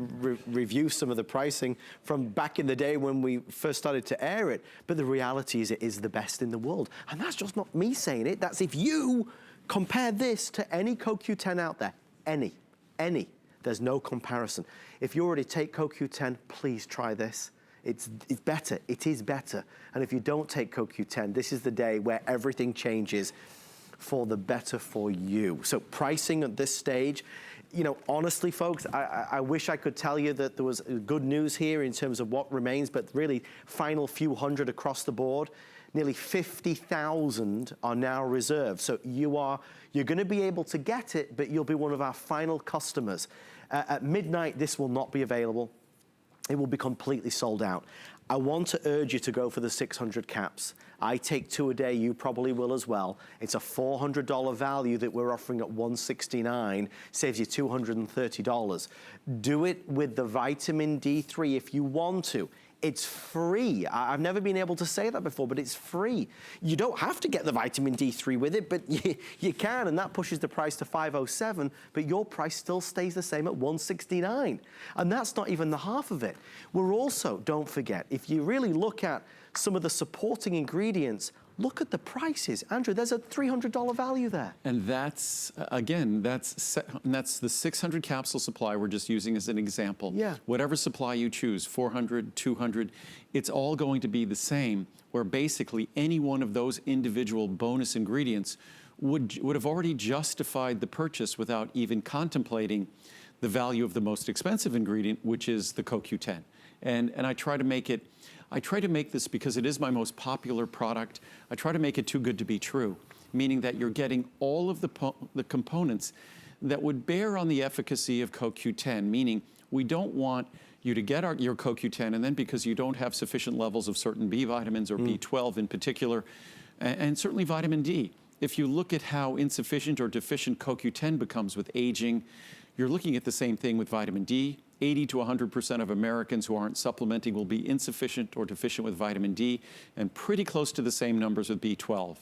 Speaker 2: review some of the pricing from back in the day when we first started to air it, but the reality is it is the best in the world. And that's just not me saying it. That's if you compare this to any CoQ10 out there, any, there's no comparison. If you already take CoQ10, please try this. It's better, it is better. And if you don't take CoQ10, this is the day where everything changes for the better for you. So pricing at this stage, you know, honestly, folks, I wish I could tell you that there was good news here in terms of what remains, but really final few hundred across the board. Nearly 50,000 are now reserved. So you're gonna be able to get it, but you'll be one of our final customers. At midnight, this will not be available. It will be completely sold out. I want to urge you to go for the 600 caps. I take 2 a day, you probably will as well. It's a $400 value that we're offering at $169, saves you $230. Do it with the vitamin D3 if you want to. It's free. I've never been able to say that before, but it's free. You don't have to get the vitamin D3 with it, but you can, and that pushes the price to $507, but your price still stays the same at $169. And that's not even the half of it. We're also, don't forget, if you really look at some of the supporting ingredients, look at the prices. Andrew, there's a $300 value there.
Speaker 1: And that's, again, that's the 600 capsule supply we're just using as an example.
Speaker 2: Yeah.
Speaker 1: Whatever supply you choose, 400, 200, it's all going to be the same, where basically any one of those individual bonus ingredients would have already justified the purchase without even contemplating the value of the most expensive ingredient, which is the CoQ10. And I try to make this because it is my most popular product. I try to make it too good to be true, meaning that you're getting all of the components that would bear on the efficacy of CoQ10, meaning we don't want you to get your CoQ10 and then because you don't have sufficient levels of certain B vitamins or B12 in particular, and certainly vitamin D. If you look at how insufficient or deficient CoQ10 becomes with aging, you're looking at the same thing with vitamin D. 80 to 100% of Americans who aren't supplementing will be insufficient or deficient with vitamin D, and pretty close to the same numbers with B12.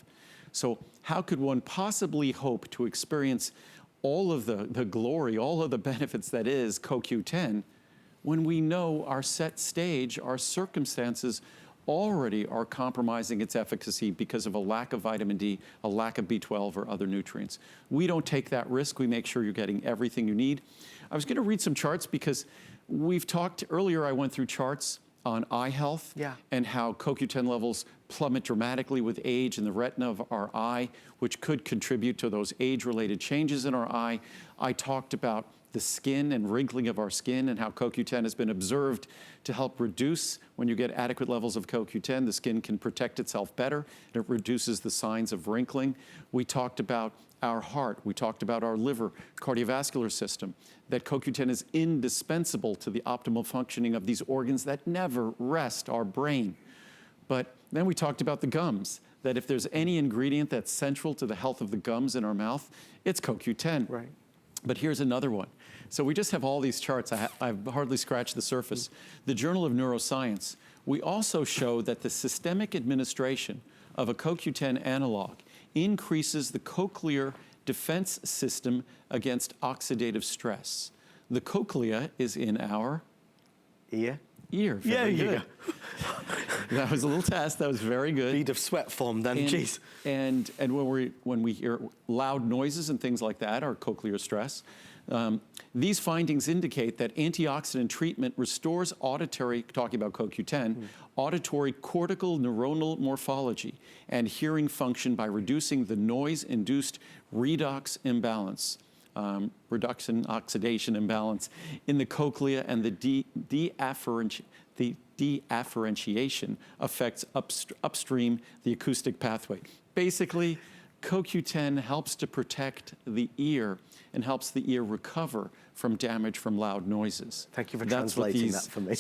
Speaker 1: So how could one possibly hope to experience all of the glory, all of the benefits that is CoQ10, when we know our set stage, our circumstances already are compromising its efficacy because of a lack of vitamin D, a lack of B12 or other nutrients? We don't take that risk. We make sure you're getting everything you need. I was going to read some charts because we've talked earlier, I went through charts on eye health and how CoQ10 levels plummet dramatically with age in the retina of our eye, which could contribute to those age-related changes in our eye. I talked about the skin and wrinkling of our skin, and how CoQ10 has been observed to help reduce, when you get adequate levels of CoQ10, the skin can protect itself better, and it reduces the signs of wrinkling. We talked about our heart, we talked about our liver, cardiovascular system, that CoQ10 is indispensable to the optimal functioning of these organs that never rest, our brain. But then we talked about the gums, that if there's any ingredient that's central to the health of the gums in our mouth, it's CoQ10.
Speaker 2: Right.
Speaker 1: But here's another one. So we just have all these charts. I've hardly scratched the surface. The Journal of Neuroscience, we also show that the systemic administration of a CoQ10 analog increases the cochlear defense system against oxidative stress. The cochlea is in our
Speaker 2: Ear.
Speaker 1: Very good. That was a little test. That was very good.
Speaker 2: Bead of sweat formed then. Jeez.
Speaker 1: And when we hear loud noises and things like that, or cochlear stress, these findings indicate that antioxidant treatment restores auditory, talking about CoQ10, auditory cortical neuronal morphology and hearing function by reducing the noise-induced redox imbalance, reduction oxidation imbalance in the cochlea, and the deafferentiation affects upstream the acoustic pathway. Basically, CoQ10 helps to protect the ear and helps the ear recover from damage from loud noises.
Speaker 2: Thank you for translating that for me.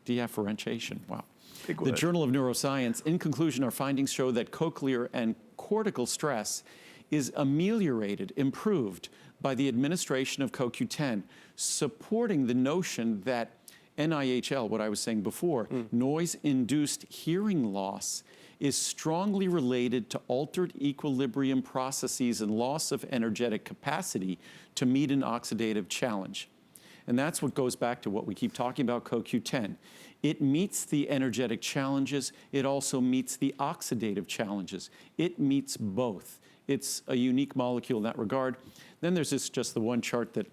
Speaker 1: Deafferentiation, wow.
Speaker 2: Big
Speaker 1: The
Speaker 2: word.
Speaker 1: Journal of Neuroscience, in conclusion, our findings show that cochlear and cortical stress is ameliorated, improved by the administration of CoQ10, supporting the notion that NIHL, what I was saying before, noise-induced hearing loss, is strongly related to altered equilibrium processes and loss of energetic capacity to meet an oxidative challenge. And that's what goes back to what we keep talking about, CoQ10. It meets the energetic challenges. It also meets the oxidative challenges. It meets both. It's a unique molecule in that regard. Then there's just the one chart that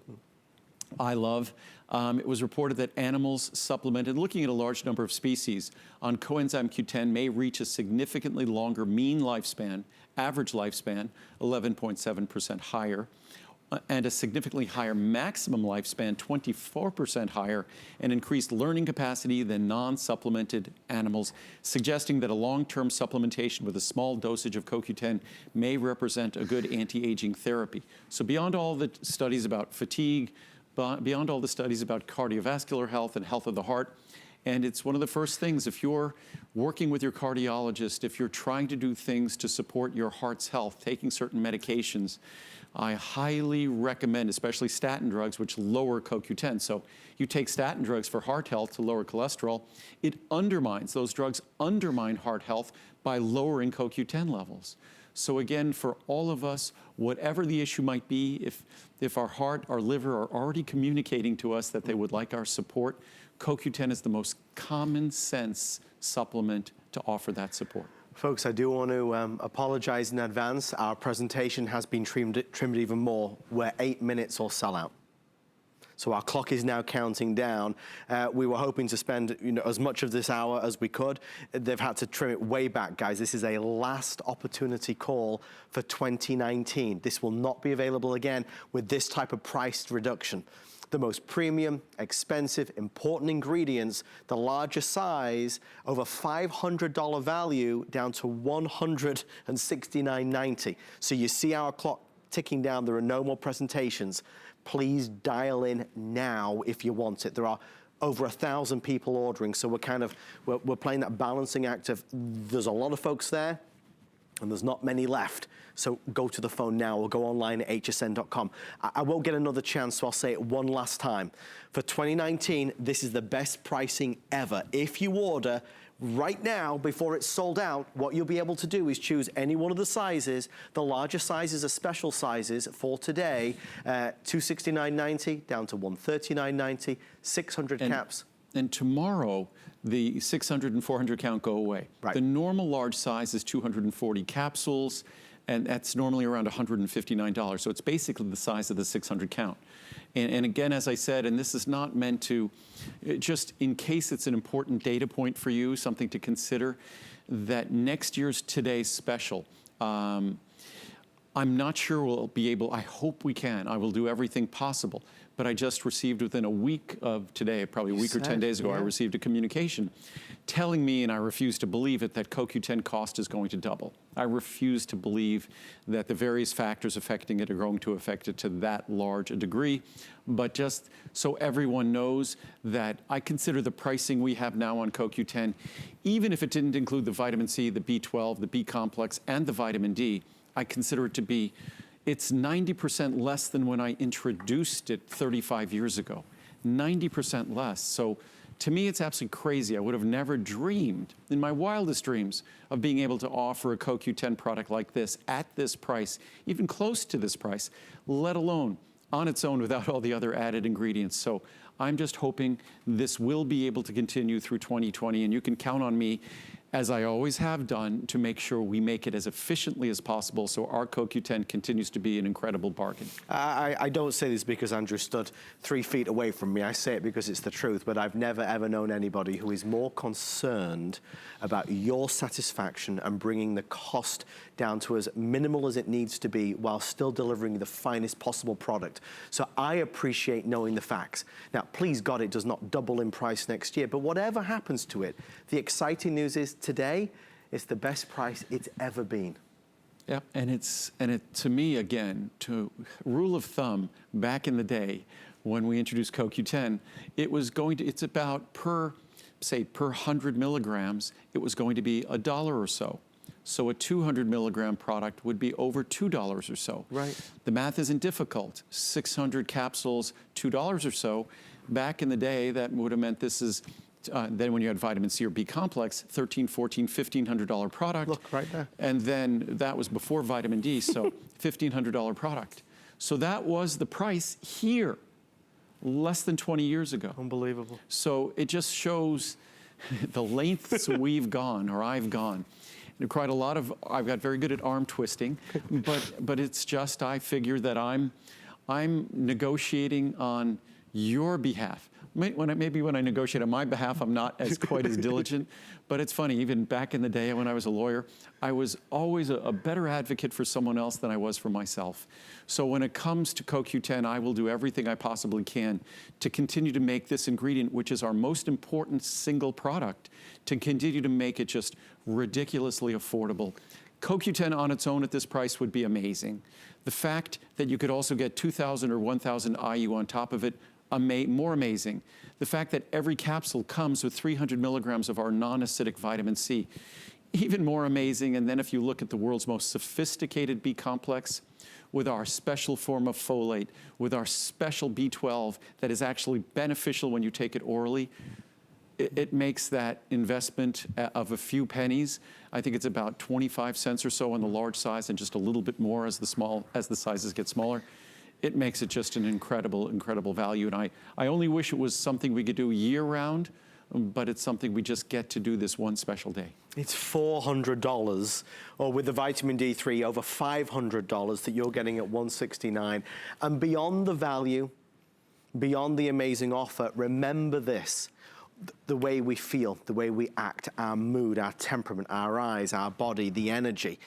Speaker 1: I love. It was reported that animals supplemented, looking at a large number of species, on coenzyme Q10 may reach a significantly longer mean lifespan, average lifespan, 11.7% higher, and a significantly higher maximum lifespan, 24% higher, and increased learning capacity than non-supplemented animals, suggesting that a long-term supplementation with a small dosage of CoQ10 may represent a good anti-aging therapy. So beyond all the studies about fatigue, beyond all the studies about cardiovascular health and health of the heart, and it's one of the first things, if you're working with your cardiologist, if you're trying to do things to support your heart's health, taking certain medications, I highly recommend, especially statin drugs, which lower CoQ10. So you take statin drugs for heart health to lower cholesterol, it undermines, those drugs undermine heart health by lowering CoQ10 levels. So again, for all of us, whatever the issue might be, if our heart, our liver are already communicating to us that they would like our support, CoQ10 is the most common sense supplement to offer that support.
Speaker 2: Folks, I do want to apologize in advance. Our presentation has been trimmed even more. We're 8 minutes or sell out. So our clock is now counting down. We were hoping to spend as much of this hour as we could. They've had to trim it way back, guys. This is a last opportunity call for 2019. This will not be available again with this type of price reduction. The most premium, expensive, important ingredients, the larger size, over $500 value down to $169.90. So you see our clock ticking down. There are no more presentations. Please dial in now if you want it. There are over 1,000 people ordering, so we're playing that balancing act of there's a lot of folks there and there's not many left. So go to the phone now or go online at hsn.com. I won't get another chance, so I'll say it one last time. For 2019, this is the best pricing ever. If you order right now, before it's sold out, what you'll be able to do is choose any one of the sizes. The larger sizes are special sizes for today, $269.90 down to $139.90, 600 caps.
Speaker 1: And tomorrow, the 600 and 400 count go away.
Speaker 2: Right.
Speaker 1: The normal large size is 240 capsules, and that's normally around $159. So it's basically the size of the 600 count. And again, as I said, and this is not meant to, just in case it's an important data point for you, something to consider, that next year's Today Special, I'm not sure we'll be able, I hope we can. I will do everything possible. But I just received within a week of today, probably a week or 10 days ago, I received a communication telling me, and I refuse to believe it, that CoQ10 cost is going to double. I refuse to believe that the various factors affecting it are going to affect it to that large a degree. But just so everyone knows that I consider the pricing we have now on CoQ10, even if it didn't include the vitamin C, the B12, the B complex, and the vitamin D, I consider it to be, it's 90% less than when I introduced it 35 years ago. 90% less. So to me, it's absolutely crazy. I would have never dreamed, in my wildest dreams, of being able to offer a CoQ10 product like this at this price, even close to this price, let alone on its own without all the other added ingredients. So I'm just hoping this will be able to continue through 2020, and you can count on me, as I always have done, to make sure we make it as efficiently as possible so our CoQ10 continues to be an incredible bargain.
Speaker 2: I don't say this because Andrew stood 3 feet away from me. I say it because it's the truth, but I've never ever known anybody who is more concerned about your satisfaction and bringing the cost down to as minimal as it needs to be while still delivering the finest possible product. So I appreciate knowing the facts. Now, please God, it does not double in price next year, but whatever happens to it, the exciting news is today, it's the best price it's ever been.
Speaker 1: Yeah, and it to me, again, to rule of thumb, back in the day when we introduced CoQ10, it's about per 100 milligrams, it was going to be $1 or so. So a 200 milligram product would be over $2 or so.
Speaker 2: Right.
Speaker 1: The math isn't difficult. 600 capsules, $2 or so. Back in the day, that would have meant this is, then when you had vitamin C or B complex, $1,300, $1,400, $1,500 product.
Speaker 2: Look, right there.
Speaker 1: And then that was before vitamin D, so $1,500 product. So that was the price here less than 20 years ago.
Speaker 2: Unbelievable.
Speaker 1: So it just shows the lengths we've gone, or I've gone. And quite a lot of, I've got very good at arm twisting, but it's just, I figure that I'm negotiating on your behalf. Maybe when I negotiate on my behalf, I'm not as quite as diligent, but it's funny, even back in the day when I was a lawyer, I was always a better advocate for someone else than I was for myself. So when it comes to CoQ10, I will do everything I possibly can to continue to make this ingredient, which is our most important single product, to continue to make it just ridiculously affordable. CoQ10 on its own at this price would be amazing. The fact that you could also get 2,000 or 1,000 IU on top of it, more amazing. The fact that every capsule comes with 300 milligrams of our non-acidic vitamin C, even more amazing. And then if you look at the world's most sophisticated B complex, with our special form of folate, with our special B12 that is actually beneficial when you take it orally, it makes that investment of a few pennies. I think it's about 25 cents or so on the large size and just a little bit more as the sizes get smaller. It makes it just an incredible, incredible value. And I only wish it was something we could do year round, but it's something we just get to do this one special day.
Speaker 2: It's $400, or with the vitamin D3, over $500 that you're getting at $169. And beyond the value, beyond the amazing offer, remember this. The way we feel, the way we act, our mood, our temperament, our eyes, our body, the energy,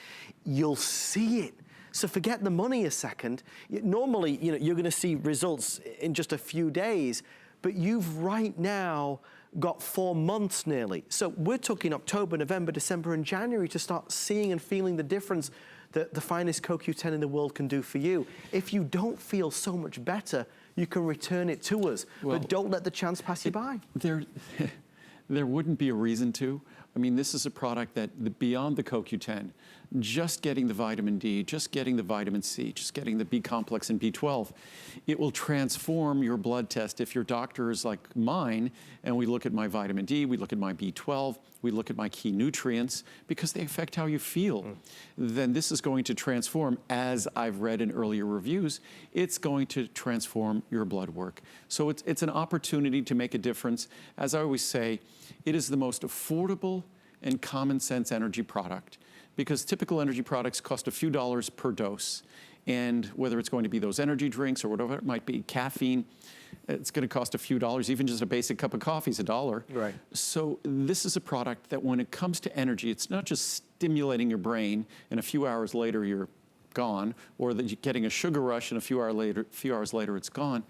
Speaker 2: you'll see it. So forget the money a second. Normally, you're going to see results in just a few days, but you've right now got 4 months nearly. So we're talking October, November, December, and January to start seeing and feeling the difference that the finest CoQ10 in the world can do for you. If you don't feel so much better, you can return it to us, but don't let the chance pass you by.
Speaker 1: There wouldn't be a reason to. I mean, this is a product that beyond the CoQ10, just getting the vitamin D, just getting the vitamin C, just getting the B complex and B12, it will transform your blood test. If your doctor is like mine, and we look at my vitamin D, we look at my B12, we look at my key nutrients, because they affect how you feel, then this is going to transform, as I've read in earlier reviews, it's going to transform your blood work. So it's an opportunity to make a difference. As I always say, it is the most affordable and common sense energy product, because typical energy products cost a few dollars per dose. And whether it's going to be those energy drinks or whatever it might be, caffeine, it's going to cost a few dollars. Even just a basic cup of coffee is $1.
Speaker 2: Right.
Speaker 1: So this is a product that when it comes to energy, it's not just stimulating your brain and a few hours later you're gone, or that you're getting a sugar rush and a few hours later it's gone.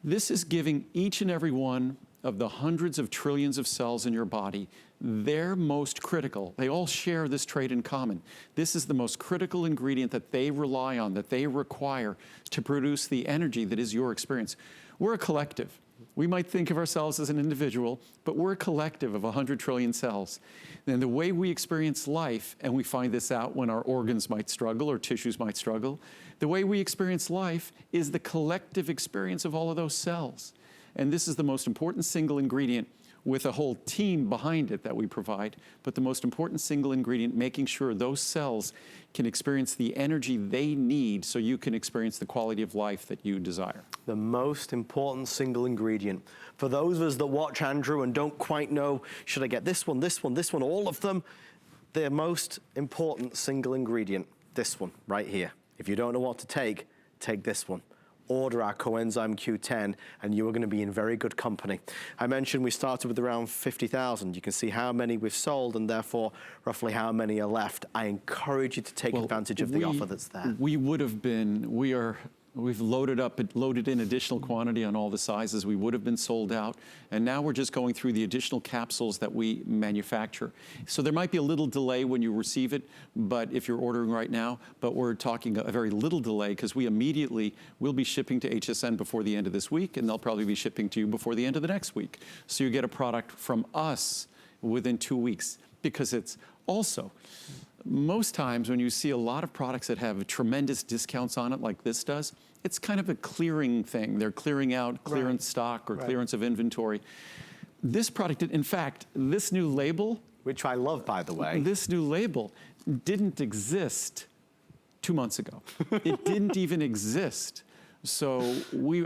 Speaker 1: This is giving each and every one of the hundreds of trillions of cells in your body their most critical. They all share this trait in common. This is the most critical ingredient that they rely on, that they require to produce the energy that is your experience. We're a collective. We might think of ourselves as an individual, but we're a collective of 100 trillion cells. And the way we experience life, and we find this out when our organs might struggle or tissues might struggle, the way we experience life is the collective experience of all of those cells. And this is the most important single ingredient with a whole team behind it that we provide, but the most important single ingredient, making sure those cells can experience the energy they need so you can experience the quality of life that you desire.
Speaker 2: The most important single ingredient. For those of us that watch Andrew and don't quite know, should I get this one, this one, this one, all of them? The most important single ingredient, this one right here. If you don't know what to take this one. Order our Coenzyme Q10 and you are going to be in very good company. I mentioned we started with around 50,000. You can see how many we've sold and therefore roughly how many are left. I encourage you to take advantage of the offer that's there.
Speaker 1: We would have been, we've loaded in additional quantity on all the sizes. We would have been sold out. And now we're just going through the additional capsules that we manufacture. So there might be a little delay when you receive it, but if you're ordering right now, but we're talking a very little delay because we immediately will be shipping to HSN before the end of this week, and they'll probably be shipping to you before the end of the next week. So you get a product from us within 2 weeks, because it's also, most times when you see a lot of products that have tremendous discounts on it like this does, it's kind of a clearing thing. They're clearing out clearance stock or clearance of inventory. This product, in fact, this new label,
Speaker 2: which I love, by the way.
Speaker 1: This new label didn't exist 2 months ago. It didn't even exist. So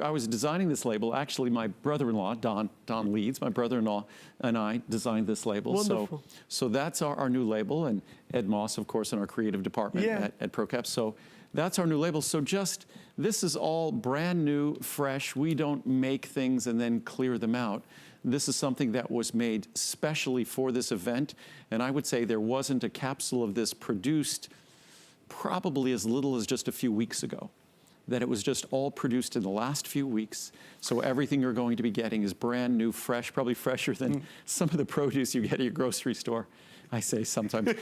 Speaker 1: I was designing this label. Actually, my brother-in-law, Don Leeds, my brother-in-law and I designed this label.
Speaker 2: Wonderful.
Speaker 1: So that's our new label, and Ed Moss, of course, in our creative department at ProCap. So that's our new label. So this is all brand new, fresh. We don't make things and then clear them out. This is something that was made specially for this event. And I would say there wasn't a capsule of this produced probably as little as just a few weeks ago. That it was just all produced in the last few weeks. So everything you're going to be getting is brand new, fresh, probably fresher than some of the produce you get at your grocery store. I say sometimes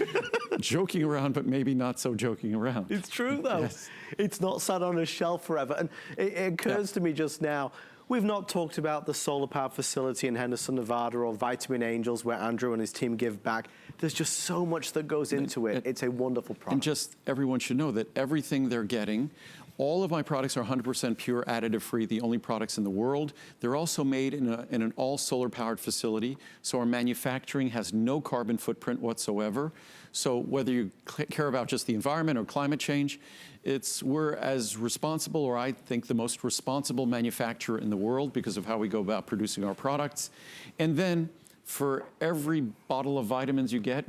Speaker 1: joking around, but maybe not so joking around.
Speaker 2: It's true though.
Speaker 1: Yes.
Speaker 2: It's not sat on a shelf forever. And it occurs to me just now, we've not talked about the solar power facility in Henderson, Nevada, or Vitamin Angels where Andrew and his team give back. There's just so much that goes into it. It's a wonderful product.
Speaker 1: And just everyone should know that everything they're getting, all of my products are 100% pure, additive-free, the only products in the world. They're also made in an all-solar-powered facility, so our manufacturing has no carbon footprint whatsoever. So whether you care about just the environment or climate change, we're as responsible, or I think the most responsible manufacturer in the world because of how we go about producing our products. And then for every bottle of vitamins you get,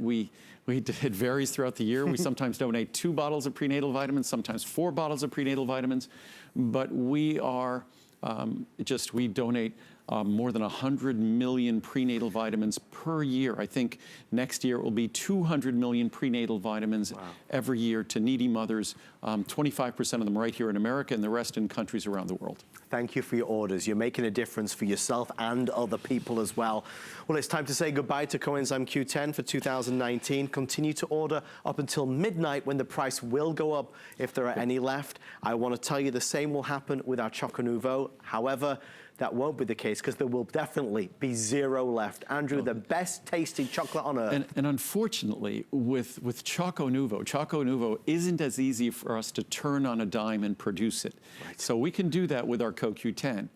Speaker 1: it varies throughout the year. We sometimes donate 2 bottles of prenatal vitamins, sometimes 4 bottles of prenatal vitamins, but we donate more than 100 million prenatal vitamins per year. I think next year it will be 200 million prenatal vitamins every year to needy mothers, 25% of them right here in America and the rest in countries around the world.
Speaker 2: Thank you for your orders. You're making a difference for yourself and other people as well. Well, it's time to say goodbye to Coenzyme Q10 for 2019. Continue to order up until midnight when the price will go up if there are any left. I want to tell you the same will happen with our Choco Nouveau. However, that won't be the case because there will definitely be 0 left. Andrew, the best tasting chocolate on earth.
Speaker 1: And unfortunately, with Choco Nouveau isn't as easy for us to turn on a dime and produce it. Right. So we can do that with our CoQ10.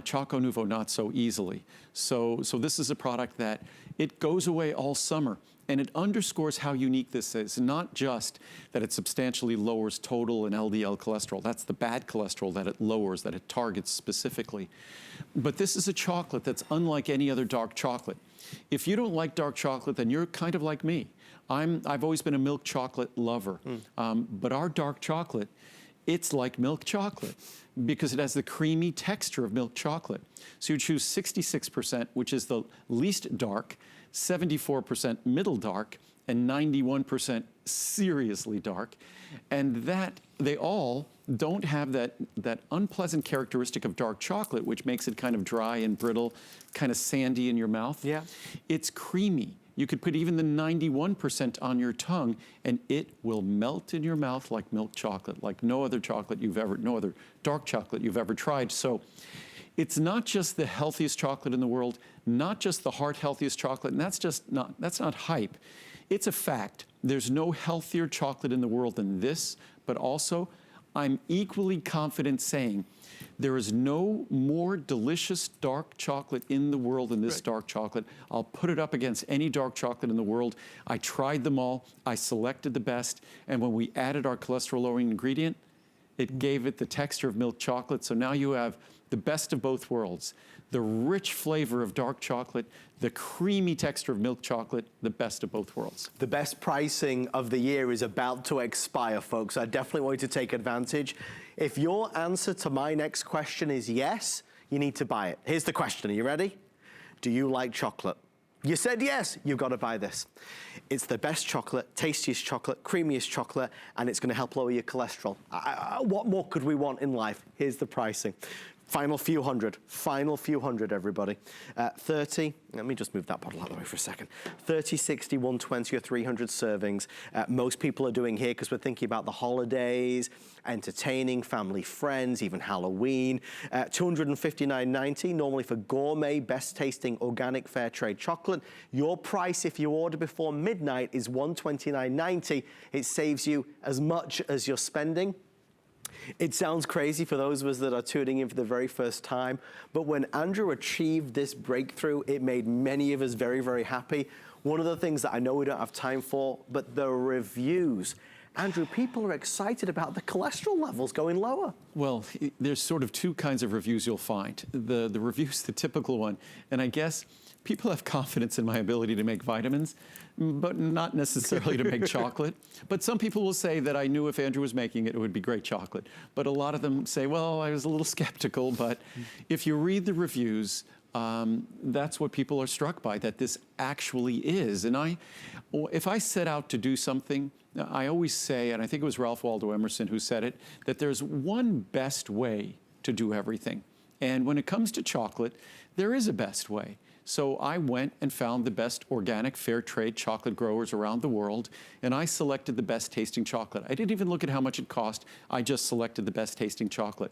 Speaker 1: Choco Nouveau not so easily. So this is a product that it goes away all summer. And it underscores how unique this is, not just that it substantially lowers total and LDL cholesterol. That's the bad cholesterol that it lowers, that it targets specifically. But this is a chocolate that's unlike any other dark chocolate. If you don't like dark chocolate, then you're kind of like me. I've always been a milk chocolate lover. But our dark chocolate, it's like milk chocolate because it has the creamy texture of milk chocolate. So you choose 66%, which is the least dark, 74% middle dark, and 91% seriously dark. And that they all don't have that unpleasant characteristic of dark chocolate, which makes it kind of dry and brittle, kind of sandy in your mouth.
Speaker 2: Yeah.
Speaker 1: It's creamy. You could put even the 91% on your tongue, and it will melt in your mouth like milk chocolate, like no other dark chocolate you've ever tried. So it's not just the healthiest chocolate in the world, not just the heart healthiest chocolate, and that's not hype. It's a fact. There's no healthier chocolate in the world than this, but also I'm equally confident saying there is no more delicious dark chocolate in the world than this dark chocolate. I'll put it up against any dark chocolate in the world. I tried them all. I selected the best. And when we added our cholesterol-lowering ingredient, it gave it the texture of milk chocolate. So now you have the best of both worlds. The rich flavor of dark chocolate, the creamy texture of milk chocolate, the best of both worlds.
Speaker 2: The best pricing of the year is about to expire, folks. I definitely want you to take advantage. If your answer to my next question is yes, you need to buy it. Here's the question. Are you ready? Do you like chocolate? You said yes, you've got to buy this. It's the best chocolate, tastiest chocolate, creamiest chocolate, and it's going to help lower your cholesterol. What more could we want in life? Here's the pricing. Final few hundred, everybody. 30, let me just move that bottle out of the way for a second. 30, 60, 120 or 300 servings. Most people are doing here because we're thinking about the holidays, entertaining family, friends, even Halloween. $259.90, normally for gourmet, best tasting organic fair trade chocolate. Your price if you order before midnight is $129.90. It saves you as much as you're spending. It sounds crazy for those of us that are tuning in for the very first time, but when Andrew achieved this breakthrough, it made many of us very, very happy. One of the things that I know we don't have time for, but the reviews. Andrew, people are excited about the cholesterol levels going lower.
Speaker 1: Well, there's sort of two kinds of reviews you'll find. The review's the typical one, and I guess people have confidence in my ability to make vitamins, but not necessarily to make chocolate. But some people will say that I knew if Andrew was making it, it would be great chocolate. But a lot of them say, well, I was a little skeptical, but if you read the reviews, that's what people are struck by, that this actually is. And if I set out to do something, I always say, and I think it was Ralph Waldo Emerson who said it, that there's one best way to do everything. And when it comes to chocolate, there is a best way. So I went and found the best organic fair trade chocolate growers around the world, and I selected the best tasting chocolate. I didn't even look at how much it cost. I just selected the best tasting chocolate.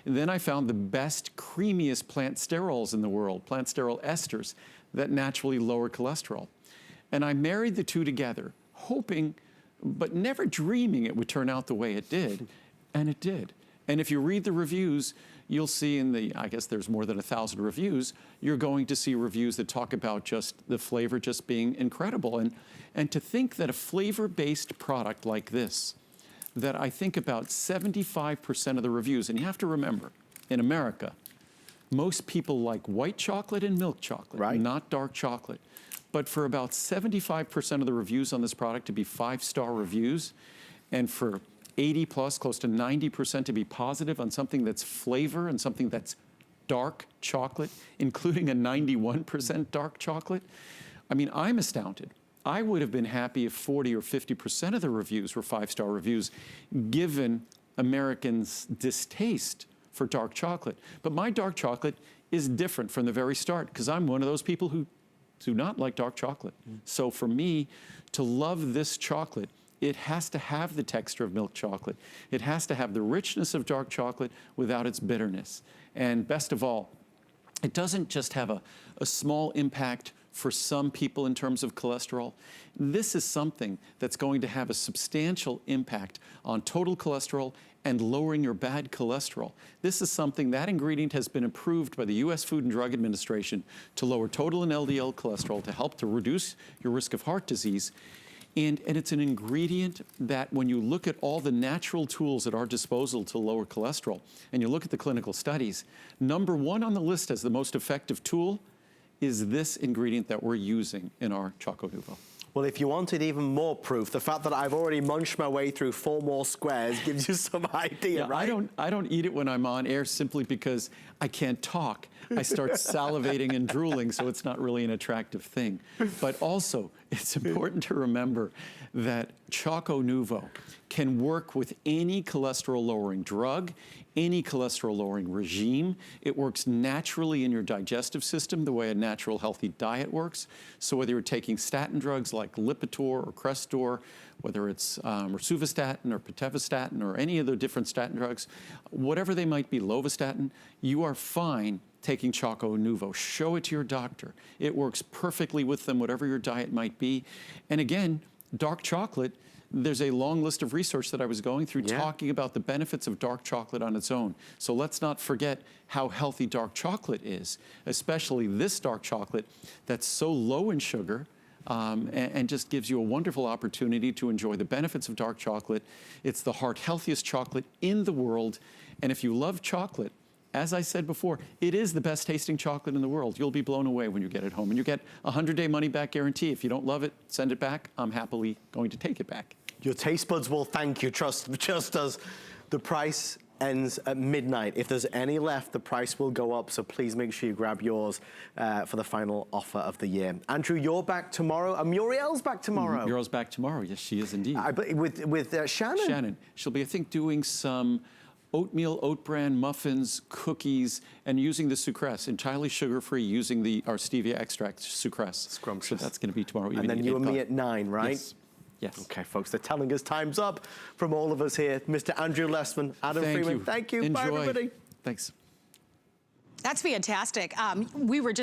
Speaker 1: And then I found the best, creamiest plant sterols in the world, plant sterol esters that naturally lower cholesterol. And I married the two together, hoping, but never dreaming it would turn out the way it did, and it did. And if you read the reviews, you'll see I guess there's more than 1,000 reviews, you're going to see reviews that talk about just the flavor just being incredible. And to think that a flavor-based product like this, that I think about 75% of the reviews, and you have to remember, in America, most people like white chocolate and milk chocolate,
Speaker 2: right,
Speaker 1: not dark chocolate. But for about 75% of the reviews on this product to be 5-star reviews, and for 80 plus, close to 90% to be positive on something that's flavor and something that's dark chocolate, including a 91% dark chocolate. I mean, I'm astounded. I would have been happy if 40 or 50% of the reviews were 5-star reviews, given Americans' distaste for dark chocolate. But my dark chocolate is different from the very start, because I'm one of those people who do not like dark chocolate. So for me to love this chocolate, it has to have the texture of milk chocolate. It has to have the richness of dark chocolate without its bitterness. And best of all, it doesn't just have a small impact for some people in terms of cholesterol. This is something that's going to have a substantial impact on total cholesterol and lowering your bad cholesterol. This is something, that ingredient has been approved by the U.S. Food and Drug Administration to lower total and LDL cholesterol, to help to reduce your risk of heart disease. And it's an ingredient that, when you look at all the natural tools at our disposal to lower cholesterol, and you look at the clinical studies, number one on the list as the most effective tool is this ingredient that we're using in our Choco Nuvo.
Speaker 2: Well, if you wanted even more proof, the fact that I've already munched my way through 4 more squares gives you some idea,
Speaker 1: Yeah,
Speaker 2: right?
Speaker 1: I don't eat it when I'm on air simply because I can't talk. I start salivating and drooling, so it's not really an attractive thing. But also, it's important to remember that Choco Nuvo can work with any cholesterol-lowering drug, any cholesterol-lowering regime. It works naturally in your digestive system the way a natural, healthy diet works. So whether you're taking statin drugs like Lipitor or Crestor, whether it's rosuvastatin or pitavastatin or any of the different statin drugs, whatever they might be, lovastatin, you are fine taking Choco Nuvo. Show it to your doctor. It works perfectly with them, whatever your diet might be. And again, dark chocolate, there's a long list of research that I was going through talking about the benefits of dark chocolate on its own. So let's not forget how healthy dark chocolate is, especially this dark chocolate that's so low in sugar, and just gives you a wonderful opportunity to enjoy the benefits of dark chocolate. It's the heart healthiest chocolate in the world. And if you love chocolate, as I said before, it is the best tasting chocolate in the world. You'll be blown away when you get it home. And you get a 100-day money-back guarantee. If you don't love it, send it back. I'm happily going to take it back.
Speaker 2: Your taste buds will thank you, just as the price ends at midnight. If there's any left, the price will go up, so please make sure you grab yours for the final offer of the year. Andrew, you're back tomorrow, and Muriel's back tomorrow.
Speaker 1: Muriel's back tomorrow. Yes, she is indeed.
Speaker 2: With Shannon?
Speaker 1: Shannon. She'll be, I think, doing some oatmeal, oat bran muffins, cookies, and using the sucrase, entirely sugar-free, using our stevia extract sucrase.
Speaker 2: Scrumptious.
Speaker 1: So that's going to be tomorrow evening.
Speaker 2: And then you and me at 9, right?
Speaker 1: Yes. Yes.
Speaker 2: Okay, folks, they're telling us time's up from all of us here. Mr. Andrew Lessman, Adam Freeman, thank you.
Speaker 1: Enjoy.
Speaker 2: Bye, everybody.
Speaker 1: Thanks.
Speaker 3: That's fantastic. We were just